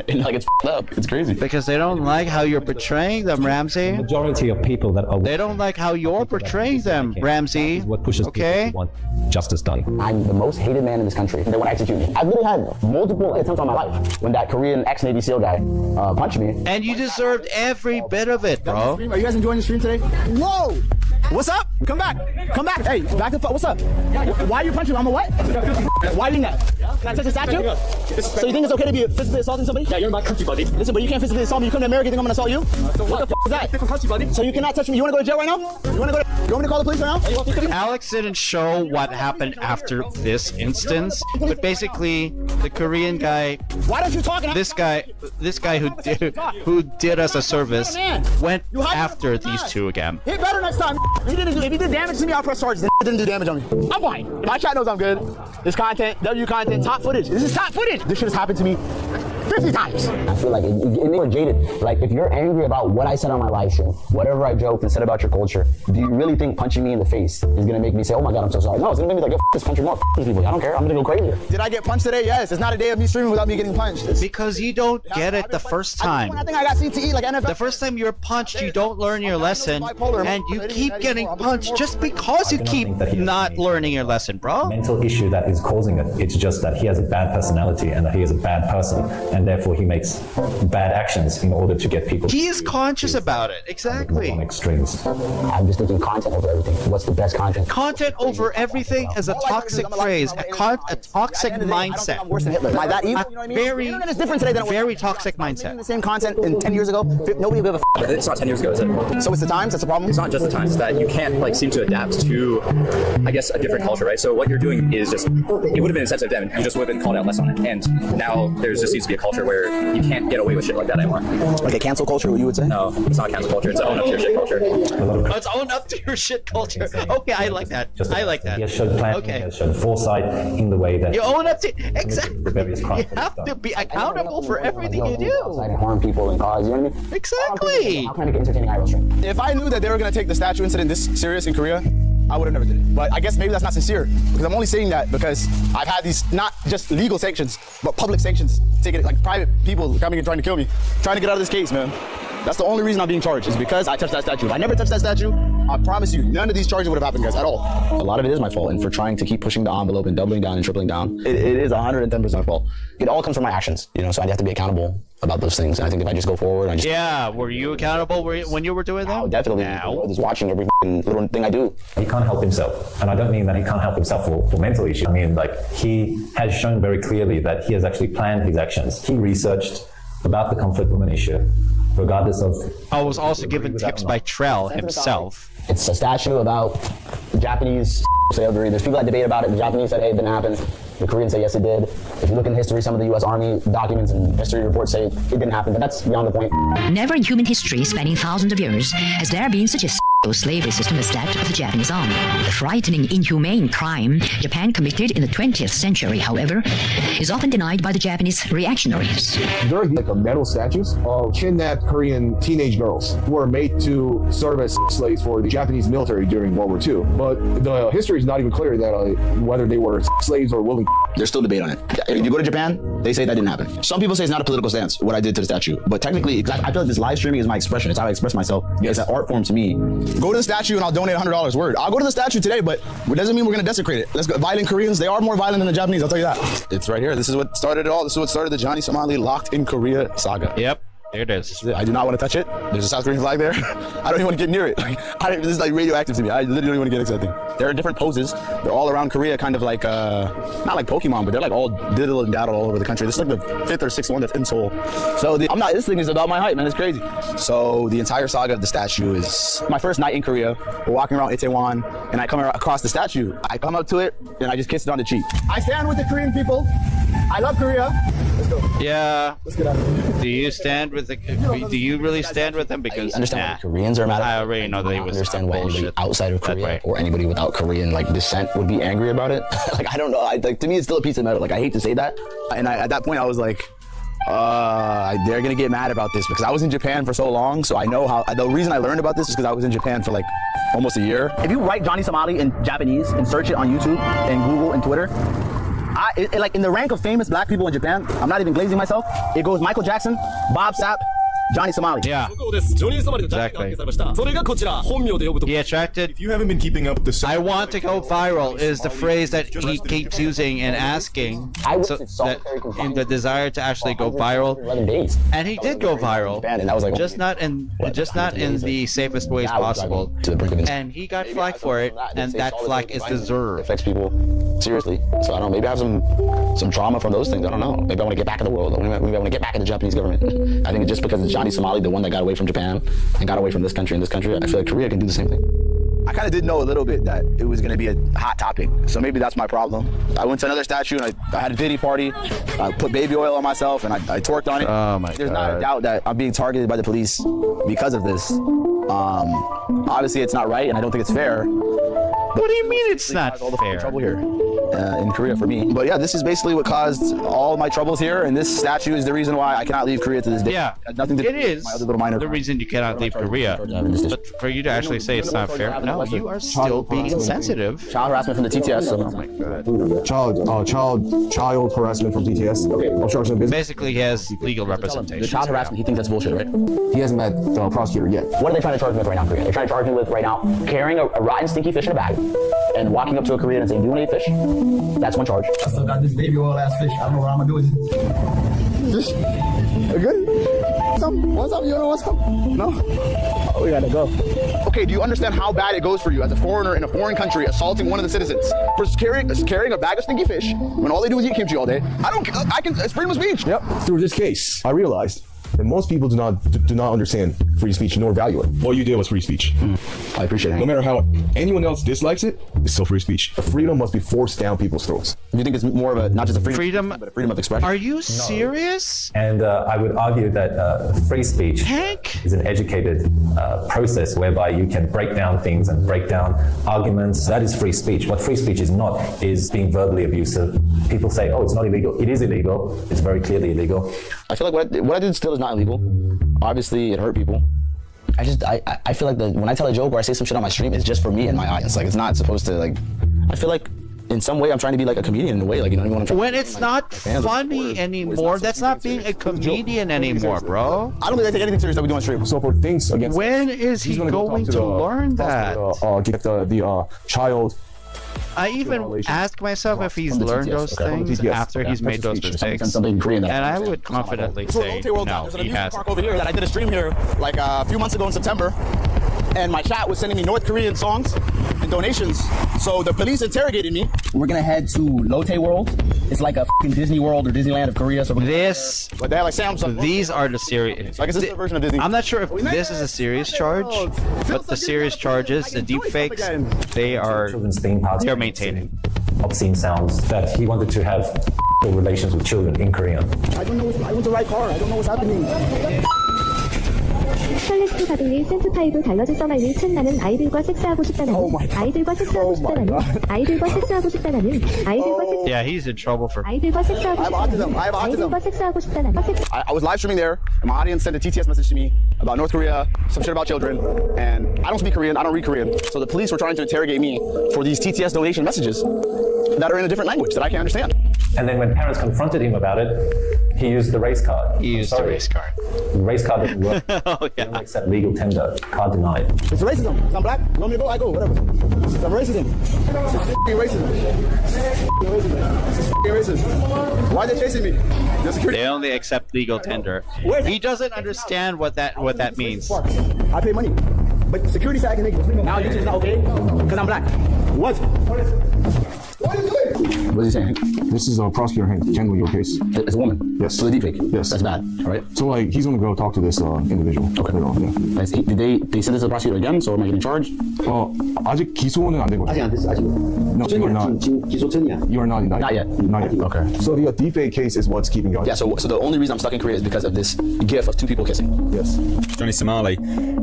And like it's up. It's crazy. Because they don't like how you're portraying them, Ramsey. The majority of people that are... They don't like how you're portraying them, Ramsey. What pushes people to want justice done. I'm the most hated man in this country. They want to execute me. I've literally had multiple attempts on my life when that Korean ex-Navy SEAL guy punched me. And you deserved every bit of it, bro. Are you guys enjoying the stream today? Whoa! What's up? Come back. Come back. Hey, back the fuck. What's up? Why are you punching me? I'm a what? Why are you doing that? Can I touch a statue? So you think it's okay to be physically assaulting somebody? Yeah, you're in my country, buddy. Listen, but you can't physically assault me. You come to America, you think I'm gonna assault you? What the fuck is that? Different country, buddy. So you cannot touch me. You wanna go to jail right now? You want me to call the police right now? Alex didn't show what happened after this instance, but basically the Korean guy, why don't you talk? This guy who did us a service went after these two again. Hit better next time. If you did damage to me, I'll press charges. It didn't do damage on me. I'm fine. My chat knows I'm good. This content, W content, top footage. This is top footage. This shit has happened to me 50 times. I feel like it more jaded. Like if you're angry about what I said on my live stream, whatever I joked and said about your culture, do you really think punching me in the face is gonna make me say, oh my God, I'm so sorry? No, it's gonna make me like, yo, this country more, these people. I don't care. I'm gonna go crazier. Did I get punched today? Yes. It's not a day of me streaming without me getting punched. Because you don't get it the first time. I think I got CTE like NFL. The first time you're punched, you don't learn your lesson, and you keep getting punched just because you keep not learning your lesson, bro. Mental issue that is causing it. It's just that he has a bad personality and that he is a bad person, and therefore he makes bad actions in order to get people. He is conscious about it. Exactly. On extremes. I'm just thinking content over everything. What's the best content? Content over everything is a toxic phrase, a toxic mindset. I'm worse than Hitler. Am I that evil? You know what I mean? Very, it's different today than very toxic mindset. The same content in 10 years ago. Nobody would give a f. It's not 10 years ago, is it? So it's the times. That's the problem. It's not just the times. It's that you can't like seem to adapt to, I guess, a different culture, right? So what you're doing is just, it would have been insensitive then. You just would have been called out less on it. And now there just seems to be a culture where you can't get away with shit like that anymore. Like a cancel culture, what you would say? No, it's not cancel culture. It's own up to your shit culture. Oh, it's own up to your shit culture. Okay, I like that. I like that. He has shown planning, he has shown foresight in the way that you own up to exactly. You have to be accountable for everything you do. And harm people and cause, you know what I mean? Exactly. How can I make entertaining IRL stream? If I knew that they were gonna take the statue incident this serious in Korea, I would have never did it. But I guess maybe that's not sincere, because I'm only saying that because I've had these not just legal sanctions, but public sanctions taking it, like private people coming and trying to kill me, trying to get out of this case, man. That's the only reason I'm being charged, is because I touched that statue. If I never touched that statue, I promise you, none of these charges would have happened, guys, at all. A lot of it is my fault, and for trying to keep pushing the envelope and doubling down and tripling down, it is 110% my fault. It all comes from my actions, you know, so I have to be accountable about those things. And I think if I just go forward, I just... Yeah, were you accountable when you were doing that? Oh, definitely. No. Just watching every little thing I do. He can't help himself. And I don't mean that he can't help himself for mental issues. I mean, like, he has shown very clearly that he has actually planned his actions. He researched about the conflict women issue, regardless of... I was also given tips by Trell himself. It's a statue about Japanese say agree. There's people that debate about it. The Japanese said, hey, it didn't happen. The Koreans say, yes, it did. If you look in history, some of the U.S. Army documents and history reports say it didn't happen, but that's beyond the point. Never in human history, spanning thousands of years, has there been such a slavery system as that of the Japanese army. The frightening, inhumane crime Japan committed in the 20th century, however, is often denied by the Japanese reactionaries. There are like metal statues of kidnapped Korean teenage girls who were made to serve as slaves for the Japanese military during World War II. But the history is not even clear that whether they were slaves or willing. There's still debate on it. If you go to Japan, they say that didn't happen. Some people say it's not a political stance, what I did to the statue. But technically, I feel like this live streaming is my expression. It's how I express myself. Yes. It's an art form to me. Go to the statue and I'll donate $100. Word. I'll go to the statue today, but it doesn't mean we're going to desecrate it. Let's go. Violent Koreans, they are more violent than the Japanese, I'll tell you that. It's right here. This is what started it all. This is what started the Johnny Somali locked in Korea saga. Yep. There it is. I do not want to touch it. There's a South Korean flag there. I don't even want to get near it. This is like radioactive to me. I literally don't want to get accepting. There are different poses. They're all around Korea, kind of like, not like Pokemon, but they're like all diddle and daddle all over the country. This is like the 5th or 6th one that's in Seoul. So this thing is about my height, man. It's crazy. So the entire saga of the statue is my first night in Korea. We're walking around Itaewon, and I come across the statue. I come up to it, and I just kiss it on the cheek. I stand with the Korean people. I love Korea. Let's go. Yeah. Let's get out of here. Do you stand with the? Do you really stand with them? Because I understand why Koreans are mad. I already know they was. Understand why anybody outside of Korea or anybody without Korean descent would be angry about it. I don't know. To me, it's still a piece of metal. I hate to say that. And at that point, I was like, they're gonna get mad about this because I was in Japan for so long. So I know how. The reason I learned about this is because I was in Japan for almost a year. If you write Johnny Somali in Japanese and search it on YouTube and Google and Twitter. In the rank of famous black people in Japan, I'm not even glazing myself. It goes Michael Jackson, Bob Sapp, Johnny Somali. Yeah. Exactly. He attracted. If you haven't been keeping up with the I want to go viral is the phrase that he keeps using and asking. So that in the desire to actually go viral. And he did go viral. And that was just not in the safest ways possible. And he got flack for it, and that flack is deserved. It affects people seriously. So I don't know. Maybe I have some trauma from those things. I don't know. Maybe I want to get back in the world. Maybe I want to get back in the Japanese government. I think just because it's Johnny Somali, the one that got away from Japan and got away from this country and this country, I feel like Korea can do the same thing. I kind of did know a little bit that it was going to be a hot topic, so maybe that's my problem. I went to another statue and I had a pity party. I put baby oil on myself and I twerked on it. Oh my There's God. not a doubt that I'm being targeted by the police because of this. Obviously, it's not right and I don't think it's fair. What do you mean it's not fair? Trouble here in Korea for me. But yeah, this is basically what caused all my troubles here, and this statue is the reason why I cannot leave Korea to this day. Yeah, it has nothing to do with my other little minor the reason you cannot leave Korea. But for you to actually say it's not fair, no, you are still being insensitive. Child harassment from the TTS. Oh my God. Child harassment from TTS. Okay, obstruction of business. Basically, he has legal representation. The child harassment, he thinks that's bullshit, right? He hasn't met the prosecutor yet. What are they trying to charge me with right now, Korea? They're trying to charge me with right now carrying a rotten, stinky fish in a bag and walking up to a Korean and saying, "Do you want to eat fish?" That's one charge. I still got this baby oil ass fish. I don't know what I'm gonna do with it. Fish? Good? What's up? You know what's up? No? Oh, we gotta go. Okay, do you understand how bad it goes for you as a foreigner in a foreign country assaulting one of the citizens for carrying a bag of stinky fish when all they do is eat kimchi all day? It's freedom of speech. Yep. Through this case, I realized that most people do not understand free speech nor value it. All you did was free speech. I appreciate it. No matter how anyone else dislikes it, it's still free speech. Freedom must be forced down people's throats. You think it's more of not just a freedom, but a freedom of expression? Are you serious? And I would argue that free speech is an educated process whereby you can break down things and break down arguments. That is free speech. What free speech is not is being verbally abusive. People say, oh, it's not illegal. It is illegal. It's very clearly illegal. I feel like what I did still is not illegal. Obviously, it hurt people. I feel like when I tell a joke or I say some shit on my stream, it's just for me and my audience. It's not supposed to I feel like in some way I'm trying to be like a comedian in a way. When it's not funny anymore, that's not being a comedian anymore, bro. I don't think I take anything serious that we do on stream. So for things against. When is he going to learn that? Get the child. I even ask myself if he's learned those things after he's made those mistakes, and I would confidently say no, he hasn't. Over here that I did a stream here a few months ago in September, and my chat was sending me North Korean songs, and donations. So the police interrogated me. We're gonna head to Lotte World. It's like a fucking Disney World or Disneyland of Korea. So But they have like Samsung. These are the serious. So I guess this is a version of Disney. I'm not sure if this is a serious charge, but the serious charges, the deepfakes, they're maintaining. Obscene sounds that he wanted to have relations with children in Korean. I don't know. I want the right car. I don't know what's happening. 퀄리티 가동일 센트5 달러즈 써마니 챗나는 아이들과 섹스하고 싶다는 아이들과 섹스하고 싶다는 아이들과 섹스하고 싶다는 아이들과 섹스 Yeah, he's in trouble for 아이들과 섹스하고 autism. I have autism. 아이들과 섹스하고 싶다는 I was live streaming there, and my audience sent a TTS message to me about North Korea, some shit about children, and I don't speak Korean, I don't read Korean. So the police were trying to interrogate me for these TTS donation messages that are in a different language that I can't understand. And then when parents confronted him about it, he used the race card. He used the race card. The race card doesn't work. Oh, yeah. Don't accept legal tender. Card denied. It's racism. I'm black. You want me to go? I go. Whatever. It's racism. It's racism. It's racism. Why are they chasing me? They only accept legal tender. He doesn't understand what that means. I pay money. But security said I can make it. Now YouTube's not okay because I'm black. What? What are you doing? What is he saying? This is a prosecutor handling your case. It's a woman. Yes. So the deepfake. Yes. That's bad, right? So like he's gonna go talk to this individual. Okay. Later on, yeah. Did they send this to the prosecutor again? So am I getting charged? 아직 기소는 안 된 거죠. 아직 안 됐어. 아직. No, you are not. 지금 기소 전이야. You are not indicted. Not yet. Not yet. Okay. So the deepfake case is what's keeping you on. Yeah. So the only reason I'm stuck in Korea is because of this gif of two people kissing. Yes. Johnny Somali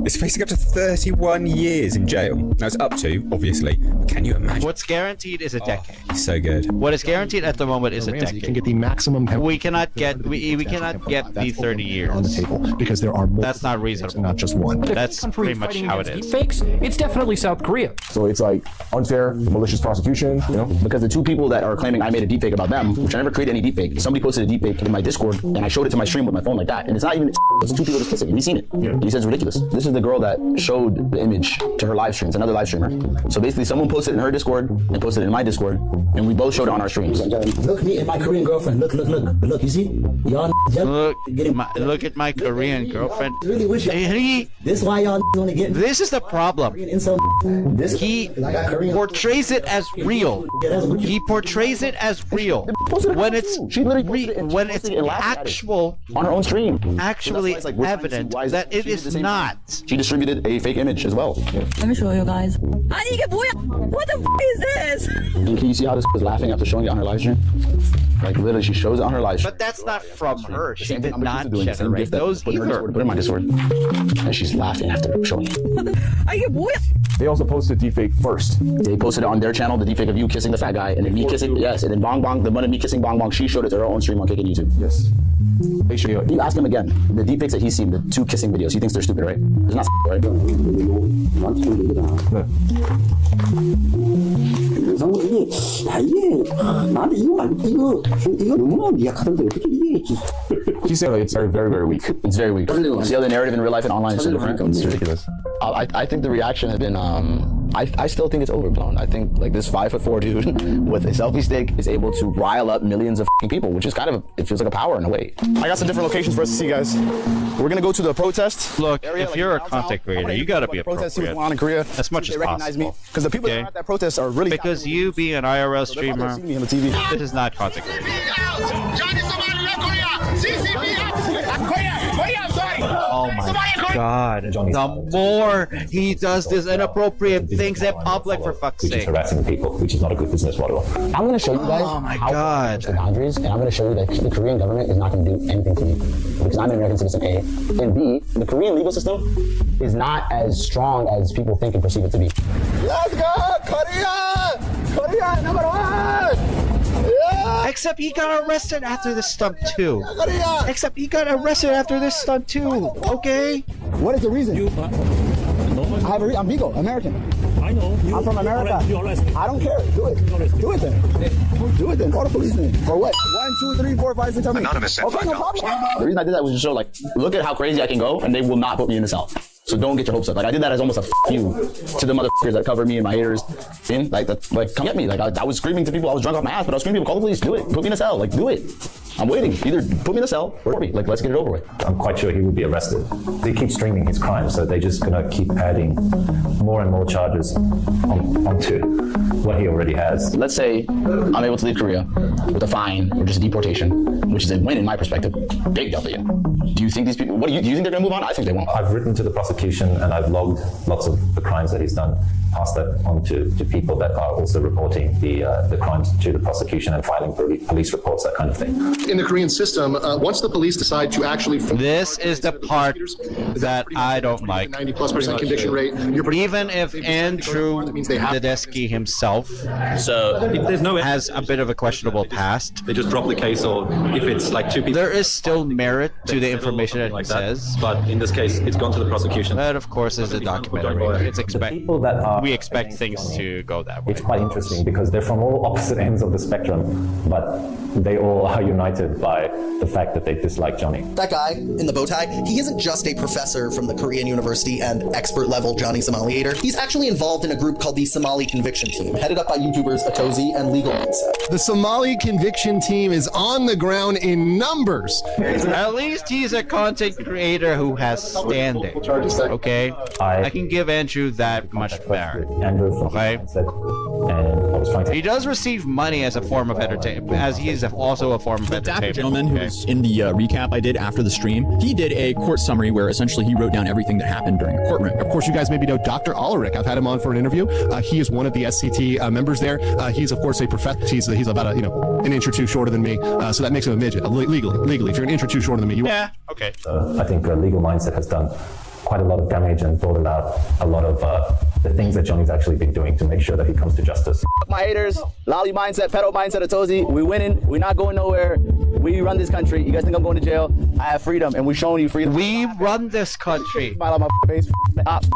is facing up to 31 years in jail. Now it's up to, obviously. Can you imagine? What's guaranteed is a decade. He's so good. What is guaranteed at the moment is a decade. You can get the maximum. We cannot get the 30 years on the table because there are more. That's not reasonable. Not just one. That's pretty much how it is. Fakes. It's definitely South Korea. So it's like unfair, malicious prosecution, you know? Because the two people that are claiming I made a deepfake about them, which I never created any deepfake, somebody posted a deepfake in my Discord, and I showed it to my stream with my phone like that, and it's not even. It's two people just kissing. Have you seen it? Yeah. And he says it's ridiculous. This is the girl that showed the image to her live streams, another live streamer. So basically, someone posted it in her Discord and posted it in my Discord, and we both showed it on our streams. Look me and my Korean girlfriend. Look. You see? Y'all Look at my Korean girlfriend. Really wish this is why y'all want to get. This is the problem. He portrays it as real. He portrays it as real. When it's actual on her own stream, actually evident that it is not. She distributed a fake image as well. Let me show you guys. What the f is this? And can you see how this was laughing after showing it on her live stream? Like literally, she shows it on her live stream. But that's not from her. She did not generate those either. Put it in my Discord, and she's laughing after showing it. They also posted deepfake first. They posted it on their channel, the deepfake of you kissing the fat guy, and then me kissing, yes, and then Bong Bong, the one of me kissing Bong Bong, she showed it to her own stream on Kick and YouTube. Yes. They show you. You ask him again, the deepfakes that he's seen, the two kissing videos, he thinks they're stupid, right? It's not right? He said it's very, very weak. It's very weak. See how the narrative in real life and online is so different? It's ridiculous. I think the reaction has been, I still think it's overblown. I think like this 5'4" dude with a selfie stick is able to rile up millions of people, which is kind of, it feels like a power in a way. I got some different locations for us to see, guys. We're gonna go to the protest. Look, area, if you're a content creator, you gotta be appropriate. appropriate. On in Korea, as much as recognize possible. Because the people that are at that protest are really because you being an IRL streamer, me on the TV. This is not content creator. Oh my God! The more he does this inappropriate things in public, for fuck's sake. Harassing people, which is not a good business model. I'm going to show you guys how to the boundaries, and I'm going to show you that the Korean government is not going to do anything to me because I'm an American citizen, A. And B, the Korean legal system is not as strong as people think and perceive it to be. Let's go, Korea! Korea, number one! Yeah. Except he got arrested after this stunt too. Except he got arrested after this stunt too. Okay. What is the reason? I'm Vigo, American. I know. I'm from America. I don't care. Do it. Do it then. Do it then. Call the police then. For what? 1, 2, 3, 4, 5, 6, 7. Anonymous. Okay, no problem. The reason I did that was to show, like, look at how crazy I can go, and they will not put me in the cell. So don't get your hopes up. Like I did that as almost a you to the motherfuckers that cover me and my haters. Like come get me. Like I was screaming to people. I was drunk off my ass, but I was screaming to people, call the police. Do it. Put me in a cell. Like do it. I'm waiting. Either put me in a cell or me. Like, let's get it over with. I'm quite sure he would be arrested. They keep streaming his crimes, so they're just gonna keep adding more and more charges onto what he already has. Let's say I'm able to leave Korea with a fine or just deportation, which is a win in my perspective. Big W. Do you think these people, do you think they're gonna move on? I think they won't. I've written to the prosecution and I've logged lots of the crimes that he's done, passed that on to people that are also reporting the crimes to the prosecution and filing police reports, that kind of thing. In the Korean system, once the police decide to actually... This is the part that I don't like. 90+% conviction rate. Even if Andrew Tedeschi himself has a bit of a questionable past, they just drop the case, or if it's like two people... There is still merit to the information that he says. But in this case, it's gone to the prosecution. That, of course, is a documentary. We expect things to go that way. It's quite interesting because they're from all opposite ends of the spectrum, but they all are united by the fact that they dislike Johnny. That guy in the bow tie, he isn't just a professor from the Korean University and expert level Johnny Somaliator. He's actually involved in a group called the Somali Conviction Team, headed up by YouTubers Atozi and Legal Mindset. The Somali Conviction Team is on the ground in numbers. At least he's a content creator who has standing. Okay? I can give Andrew that much fair. Okay? He does receive money as a form of entertainment, as he is also a form of entertainment. That gentleman who was in the recap I did after the stream, he did a court summary where essentially he wrote down everything that happened during the courtroom. Of course, you guys maybe know Dr. Ulrich. I've had him on for an interview. He is one of the SCT members there. He's, of course, a professor. He's about an inch or two shorter than me, so that makes him a midget. Legally, if you're an inch or two shorter than me, yeah, okay. I think Legal Mindset has done quite a lot of damage and brought about a lot of the things that Johnny's actually been doing to make sure that he comes to justice. My haters, Lolly Mindset, Pedo Mindset, Atozi, we winning. We're not going nowhere. We run this country. You guys think I'm going to jail? I have freedom, and we're showing you freedom. We run this country. Smile on my face.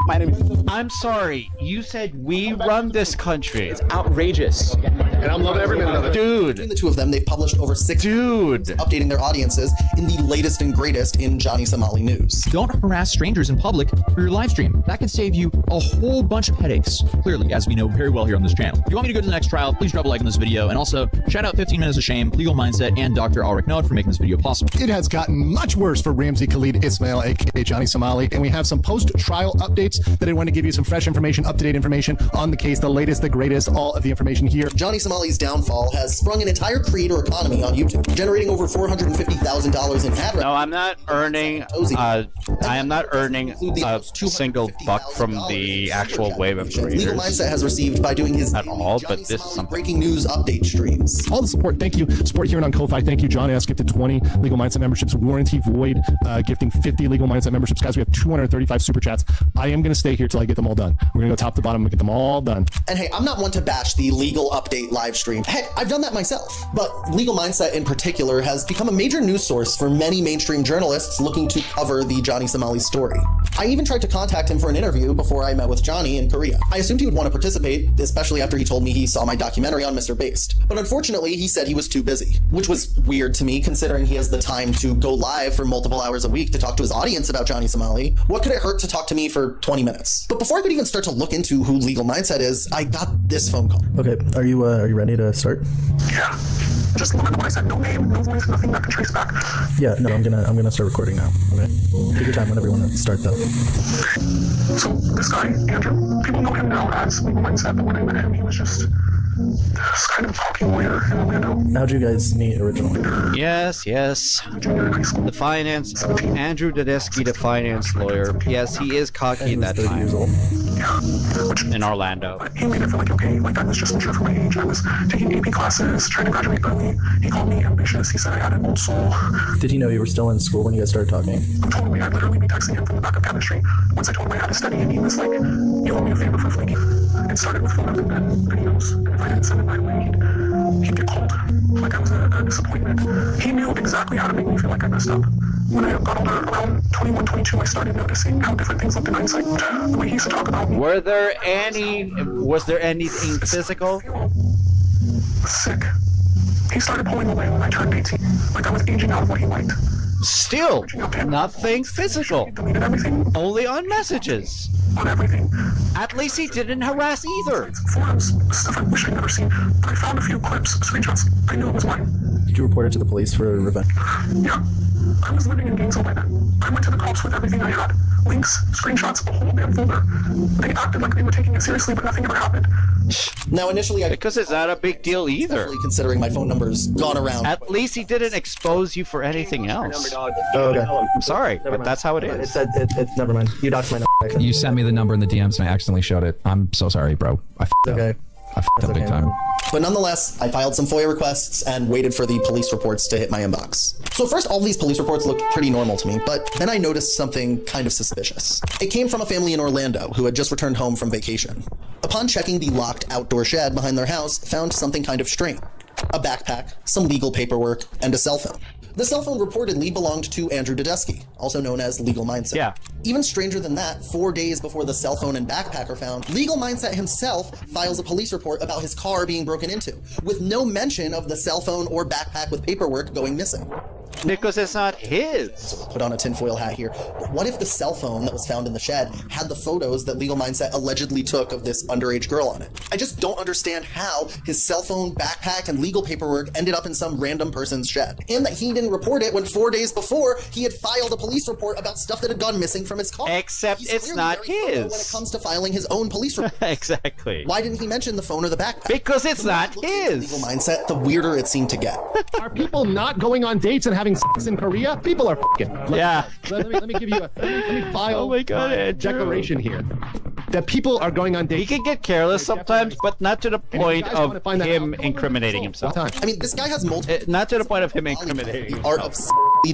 My enemy. I'm sorry. You said we run this country. It's outrageous. And I'm loving every minute of it. Dude. Between the two of them, they've published over 6 updating their audiences in the latest and greatest in Johnny Somali news. Don't harass strangers in public for your live stream. That could save you a whole bunch of headaches. Clearly, as we know very well here on this channel. If you want me to go to the next trial, please drop a like on this video. And also, shout out 15 Minutes of Shame, Legal Mindset, and Dr. Alex Novell for making this video possible. It has gotten much worse for Ramsey Khalid Ismail, aka Johnny Somali, and we have some post-trial updates that I want to give you some fresh information, up-to-date information on the case, the latest, the greatest, all of the information here. Johnny Somali's downfall has sprung an entire creator economy on YouTube, generating over $450,000 in ad revenue. No, I'm not earning. I am not earning a single buck from the actual wave of creators. Legal Mindset has received by doing his at all, but this is some breaking news update streams. All the support, thank you. Support here on Ko-Fi, thank you. Johnny has gifted 20 Legal Mindset memberships. Warranty Void gifting 50 Legal Mindset memberships. Guys, we have 235 super chats. I am going to stay here till I get them all done. We're going to go top to bottom and get them all done. And hey, I'm not one to bash the legal update live stream. Heck, I've done that myself. But Legal Mindset in particular has become a major news source for many mainstream journalists looking to cover the Johnny Somali story. I even tried to contact him for an interview before I met with Johnny in Korea. I assumed he would want to participate, especially after he told me he saw my documentary on Mr. Based. But unfortunately, he said he was too busy, which was weird to me considering he has the time to go live for multiple hours a week to talk to his audience about Johnny Somali. What could it hurt to talk to me for 20 minutes? But before I could even start to look into who Legal Mindset is, I got this phone call. Okay, are you ready to start? Yeah. Just look at the mindset, no name, no voice, nothing that can trace back. Yeah, no, I'm gonna start recording now. Okay. Take your time whenever you want to start though. So this guy, Andrew, people know him now as Legal Mindset, but when I met him, he was just this kind of talking lawyer in Orlando. How'd you guys meet originally? Yes. The finance, Andrew Tedeschi, the finance lawyer. Yes, he is cocky at that time. In Orlando. But he made it feel like, okay, like I was just mature for my age. I was taking AP classes, trying to graduate early. He called me ambitious. He said I had an old soul. Did he know you were still in school when you guys started talking? Totally. I'd literally be texting him from the back of chemistry. Once I told him I had to study, and he was like, you owe me a favor for flaky. It started with photos and videos. And if I didn't send him right away, he'd get cold. Like I was a disappointment. He knew exactly how to make me feel like I messed up. When I got older, around 21, 22, I started noticing how different things looked in hindsight. The way he used to talk about me. Was there anything physical? Sick. He started pulling away when I turned 18. Like I was aging out of what he liked. Still, nothing physical. Only on messages. on everything. At least he didn't harass either. Forums, stuff I wish I'd never seen, but I found a few clips, screenshots. I knew it was mine. Did you report it to the police for revenge? Yeah. I was living in Gainesville by then. I went to the cops with everything I had. Links, screenshots, a whole damn folder. They acted like they were taking it seriously, but nothing ever happened. Now, initially, because it's not a big deal either. Considering my phone number's gone around. At least he didn't expose you for anything else. Oh, okay. I'm sorry, but that's how it is. It's never mind. You doxed my number. You sent me the number in the DMs and I accidentally showed it. I'm so sorry, bro. I f***ed up. Okay. I f***ed up big time. But nonetheless, I filed some FOIA requests and waited for the police reports to hit my inbox. So first, all these police reports looked pretty normal to me, but then I noticed something kind of suspicious. It came from a family in Orlando who had just returned home from vacation. Upon checking the locked outdoor shed behind their house, found something kind of strange. A backpack, some legal paperwork, and a cell phone. The cell phone reportedly belonged to Andrew Dodesky, also known as Legal Mindset. Yeah. Even stranger than that, 4 days before the cell phone and backpack are found, Legal Mindset himself files a police report about his car being broken into, with no mention of the cell phone or backpack with paperwork going missing. Because it's not his. So we'll put on a tinfoil hat here. But what if the cell phone that was found in the shed had the photos that Legal Mindset allegedly took of this underage girl on it? I just don't understand how his cell phone, backpack, and legal paperwork ended up in some random person's shed. And that he didn't report it when 4 days before he had filed a police report about stuff that had gone missing from his car. Except it's not his. When it comes to filing his own police report. Exactly. Why didn't he mention the phone or the backpack? Because it's not his. Legal Mindset, the weirder it seemed to get. Are people not going on dates and having sex in Korea? People are f***ing. Yeah. Let me give you let me file Oh my God, my Andrew. declaration here. That people are going on dates. He can get careless sometimes, but not to the point of him incriminating himself. I mean, this guy has multiple... Not to the point of him incriminating the art of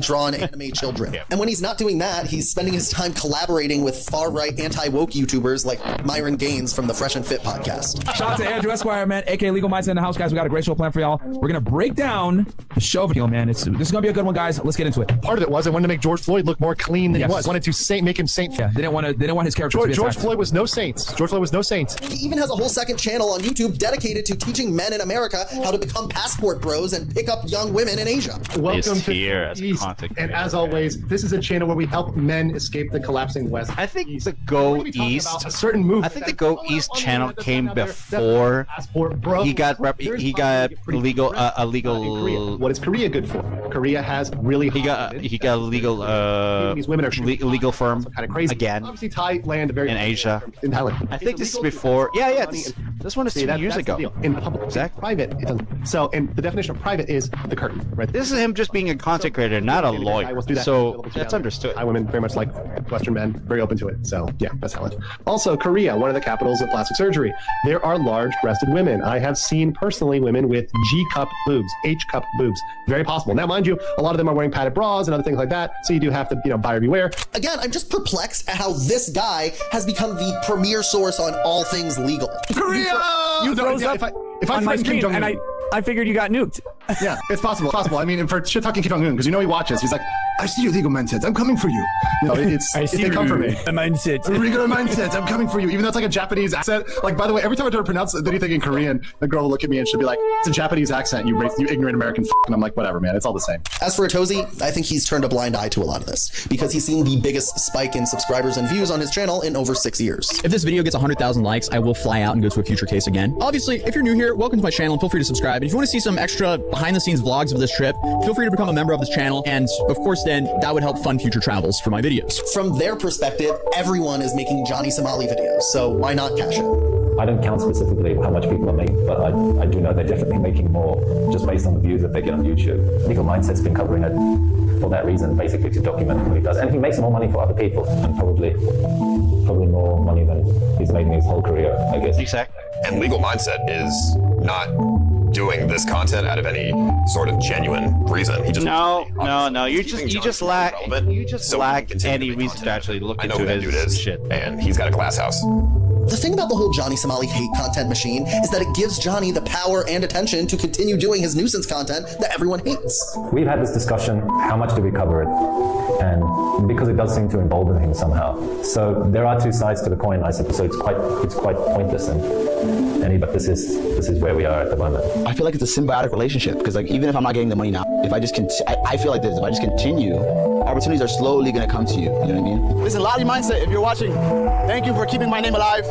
drawn anime children. And when he's not doing that, he's spending his time collaborating with far-right anti-woke YouTubers like Myron Gaines from the Fresh and Fit podcast. Shout out to Andrew Esquire, man, aka Legal Mindset in the house, guys. We got a great show planned for y'all. We're gonna break down the show video, man. This is gonna be a good one, guys. Let's get into it. Part of it was I wanted to make George Floyd look more clean than he was. Wanted to make him saint. Yeah, they didn't want his character to be George Floyd was no saint. George Floyd was no saint. He even has a whole second channel on YouTube dedicated to teaching men in America how to become passport bros and pick up young women in Asia. Welcome to here as East. And as always, this is a channel where we help men escape the collapsing West. I think the Go East, a certain move. I think the Go East channel came before he got legal a legal. What is Korea good for? Korea has really he got a legal these women are legal firm kind of crazy again. Obviously, Thailand very in Asia. In Thailand, I think this is before. Yeah. This one is 2 years ago. In public, exactly. Private. It doesn't. So, and the definition of private is the curtain, right? This is him just being a content creator, not a lawyer. So that's understood. Thai women very much like Western men, very open to it. So yeah, that's how it. Also, Korea, one of the capitals of plastic surgery. There are large-breasted women. I have seen personally women with G-cup boobs, H-cup boobs. Very possible. Now, mind you, a lot of them are wearing padded bras and other things like that. So you do have to, buyer beware. Again, I'm just perplexed at how this guy has become the premier source on all things legal. Korea! You froze up if I on my screen, and I figured you got nuked. Yeah, it's possible. I mean, for shit talking Kim Jong-un, because he watches. He's like, I see your legal mindset. I'm coming for you. No, they come for me. Mindset. Regular mindset. I'm coming for you. Even though it's like a Japanese accent. Like, by the way, every time I try to pronounce anything in Korean, the girl will look at me and she'll be like, it's a Japanese accent, you ignorant American f***. And I'm like, whatever, man. It's all the same. As for Atozy, I think he's turned a blind eye to a lot of this because he's seen the biggest spike in subscribers and views on his channel in over 6 years. If this video gets 100,000 likes, I will fly out and go to a future case again. Obviously, if you're new here, welcome to my channel and feel free to subscribe. And if you want to see some extra behind-the-scenes vlogs of this trip, feel free to become a member of this channel. And of course, then that would help fund future travels for my videos. From their perspective, everyone is making Johnny Somali videos, so why not cash it? I don't count specifically how much people are making, but I do know they're definitely making more just based on the views that they get on YouTube. Legal Mindset's been covering it for that reason, basically to document what he does. And he makes more money for other people, and probably more money than he's made in his whole career, I guess. Exactly. And Legal Mindset is not doing this content out of any sort of genuine reason. He just no. You just lack any reason to actually look into his shit. And he's got a glass house. The thing about the whole Johnny Somali hate content machine is that it gives Johnny the power and attention to continue doing his nuisance content that everyone hates. We've had this discussion, how much do we cover it? And because it does seem to embolden him somehow. So there are two sides to the coin, I suppose. So it's quite pointless but this is where we are at the moment. I feel like it's a symbiotic relationship because even if I'm not getting the money now, if I just I feel like this, if I just continue opportunities are slowly going to come to you. You know what I mean? Listen, Lottie Mindset, if you're watching, thank you for keeping my name alive.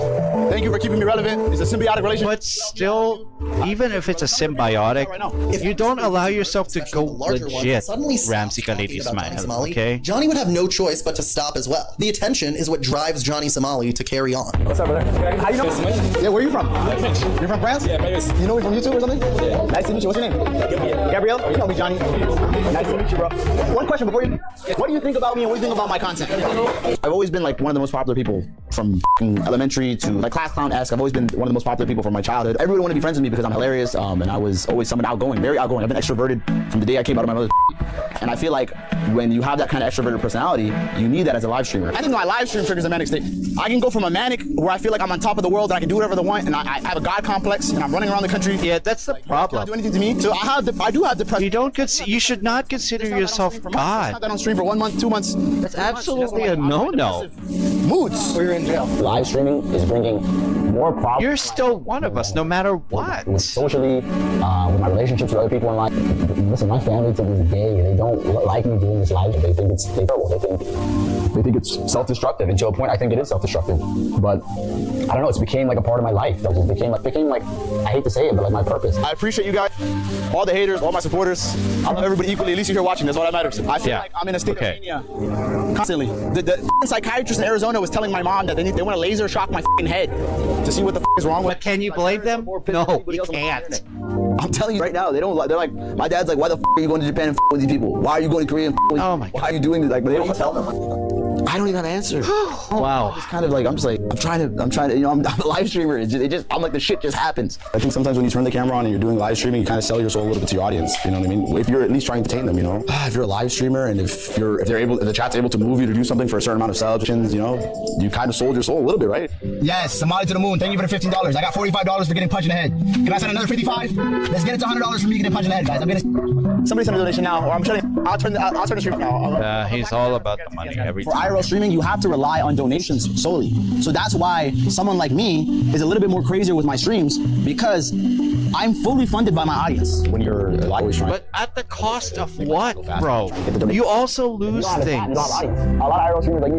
Thank you for keeping me relevant. It's a symbiotic relationship. But still, even if it's a symbiotic, if you don't allow yourself to go legit, Ramsey Khalidi Ismail, okay? Johnny would have no choice but to stop as well. The attention is what drives Johnny Somali to carry on. What's up, brother? How you doing? Yeah, where are you from? You're from France? Yeah, you know me from YouTube or something? Yeah. Nice to meet you. What's your name? Gabriel? You know me, Johnny. Nice to meet you, bro. One question before you. What do you think about me and what do you think about my content? I've always been like one of the most popular people from elementary to like class clown-esque. I've always been one of the most popular people from my childhood. Everyone wanted to be friends with me because I'm hilarious, and I was always someone outgoing, very outgoing. I've been extroverted from the day I came out of my mother's. And I feel like when you have that kind of extroverted personality, you need that as a live streamer. I think my live stream triggers a manic state. I can go from a manic where I feel like I'm on top of the world and I can do whatever I want, and I have a god complex and I'm running around the country. Yeah, that's the problem. Do anything to me. So I do have depression. You should not consider yourself God. I had that on stream for 1 month, 2 months. That's absolutely a no-no. Moods. Or you're in jail. Live streaming is bringing more problems. You're still one of us, no matter what. With socially, with my relationships with other people in life. Listen, my family to this day, they don't like me doing this live. They think it's terrible. They think it's self-destructive. And to a point, I think it is self-destructive. But I don't know. It's became like a part of my life. That just became like I hate to say it, but like my purpose. I appreciate you guys, all the haters, all my supporters. I love everybody equally. At least you're here watching. That's all that matters. I feel like I'm in a state of mania constantly. The psychiatrist in Arizona was telling my mom that they want to laser shock my head to see what the is wrong with. But can you blame them? No, you can't. I'm telling you right now, they don't. They're like, my dad's like, why the are you going to Japan and with these people? Why are you going to Korea and oh my God. Why are you doing this? Like, but they don't tell them. I don't even have an answer. Wow. It's kind of like I'm trying to, you know, I'm a live streamer. I'm like the shit just happens. I think sometimes when you turn the camera on and you're doing live streaming, you kind of sell your soul a little bit to your audience. You know what I mean? If you're at least trying to entertain them, you know. If you're a live streamer and if the chat's able to move you to do something for a certain amount of subs, you know, you kind of sold your soul a little bit, right? Yes, Somali to the moon. Thank you for the $15. I got $45 for getting punched in the head. Can I send another $55? Let's get it to $100 for me getting punched in the head, guys. Somebody send a donation now, or I'll turn the stream now. He's all about the money every time. For IRL streaming, you have to rely on donations solely. So that's why someone like me is a little bit more crazier with my streams because I'm fully funded by my audience. When you're always trying. But at the cost of what, bro? You also lose things.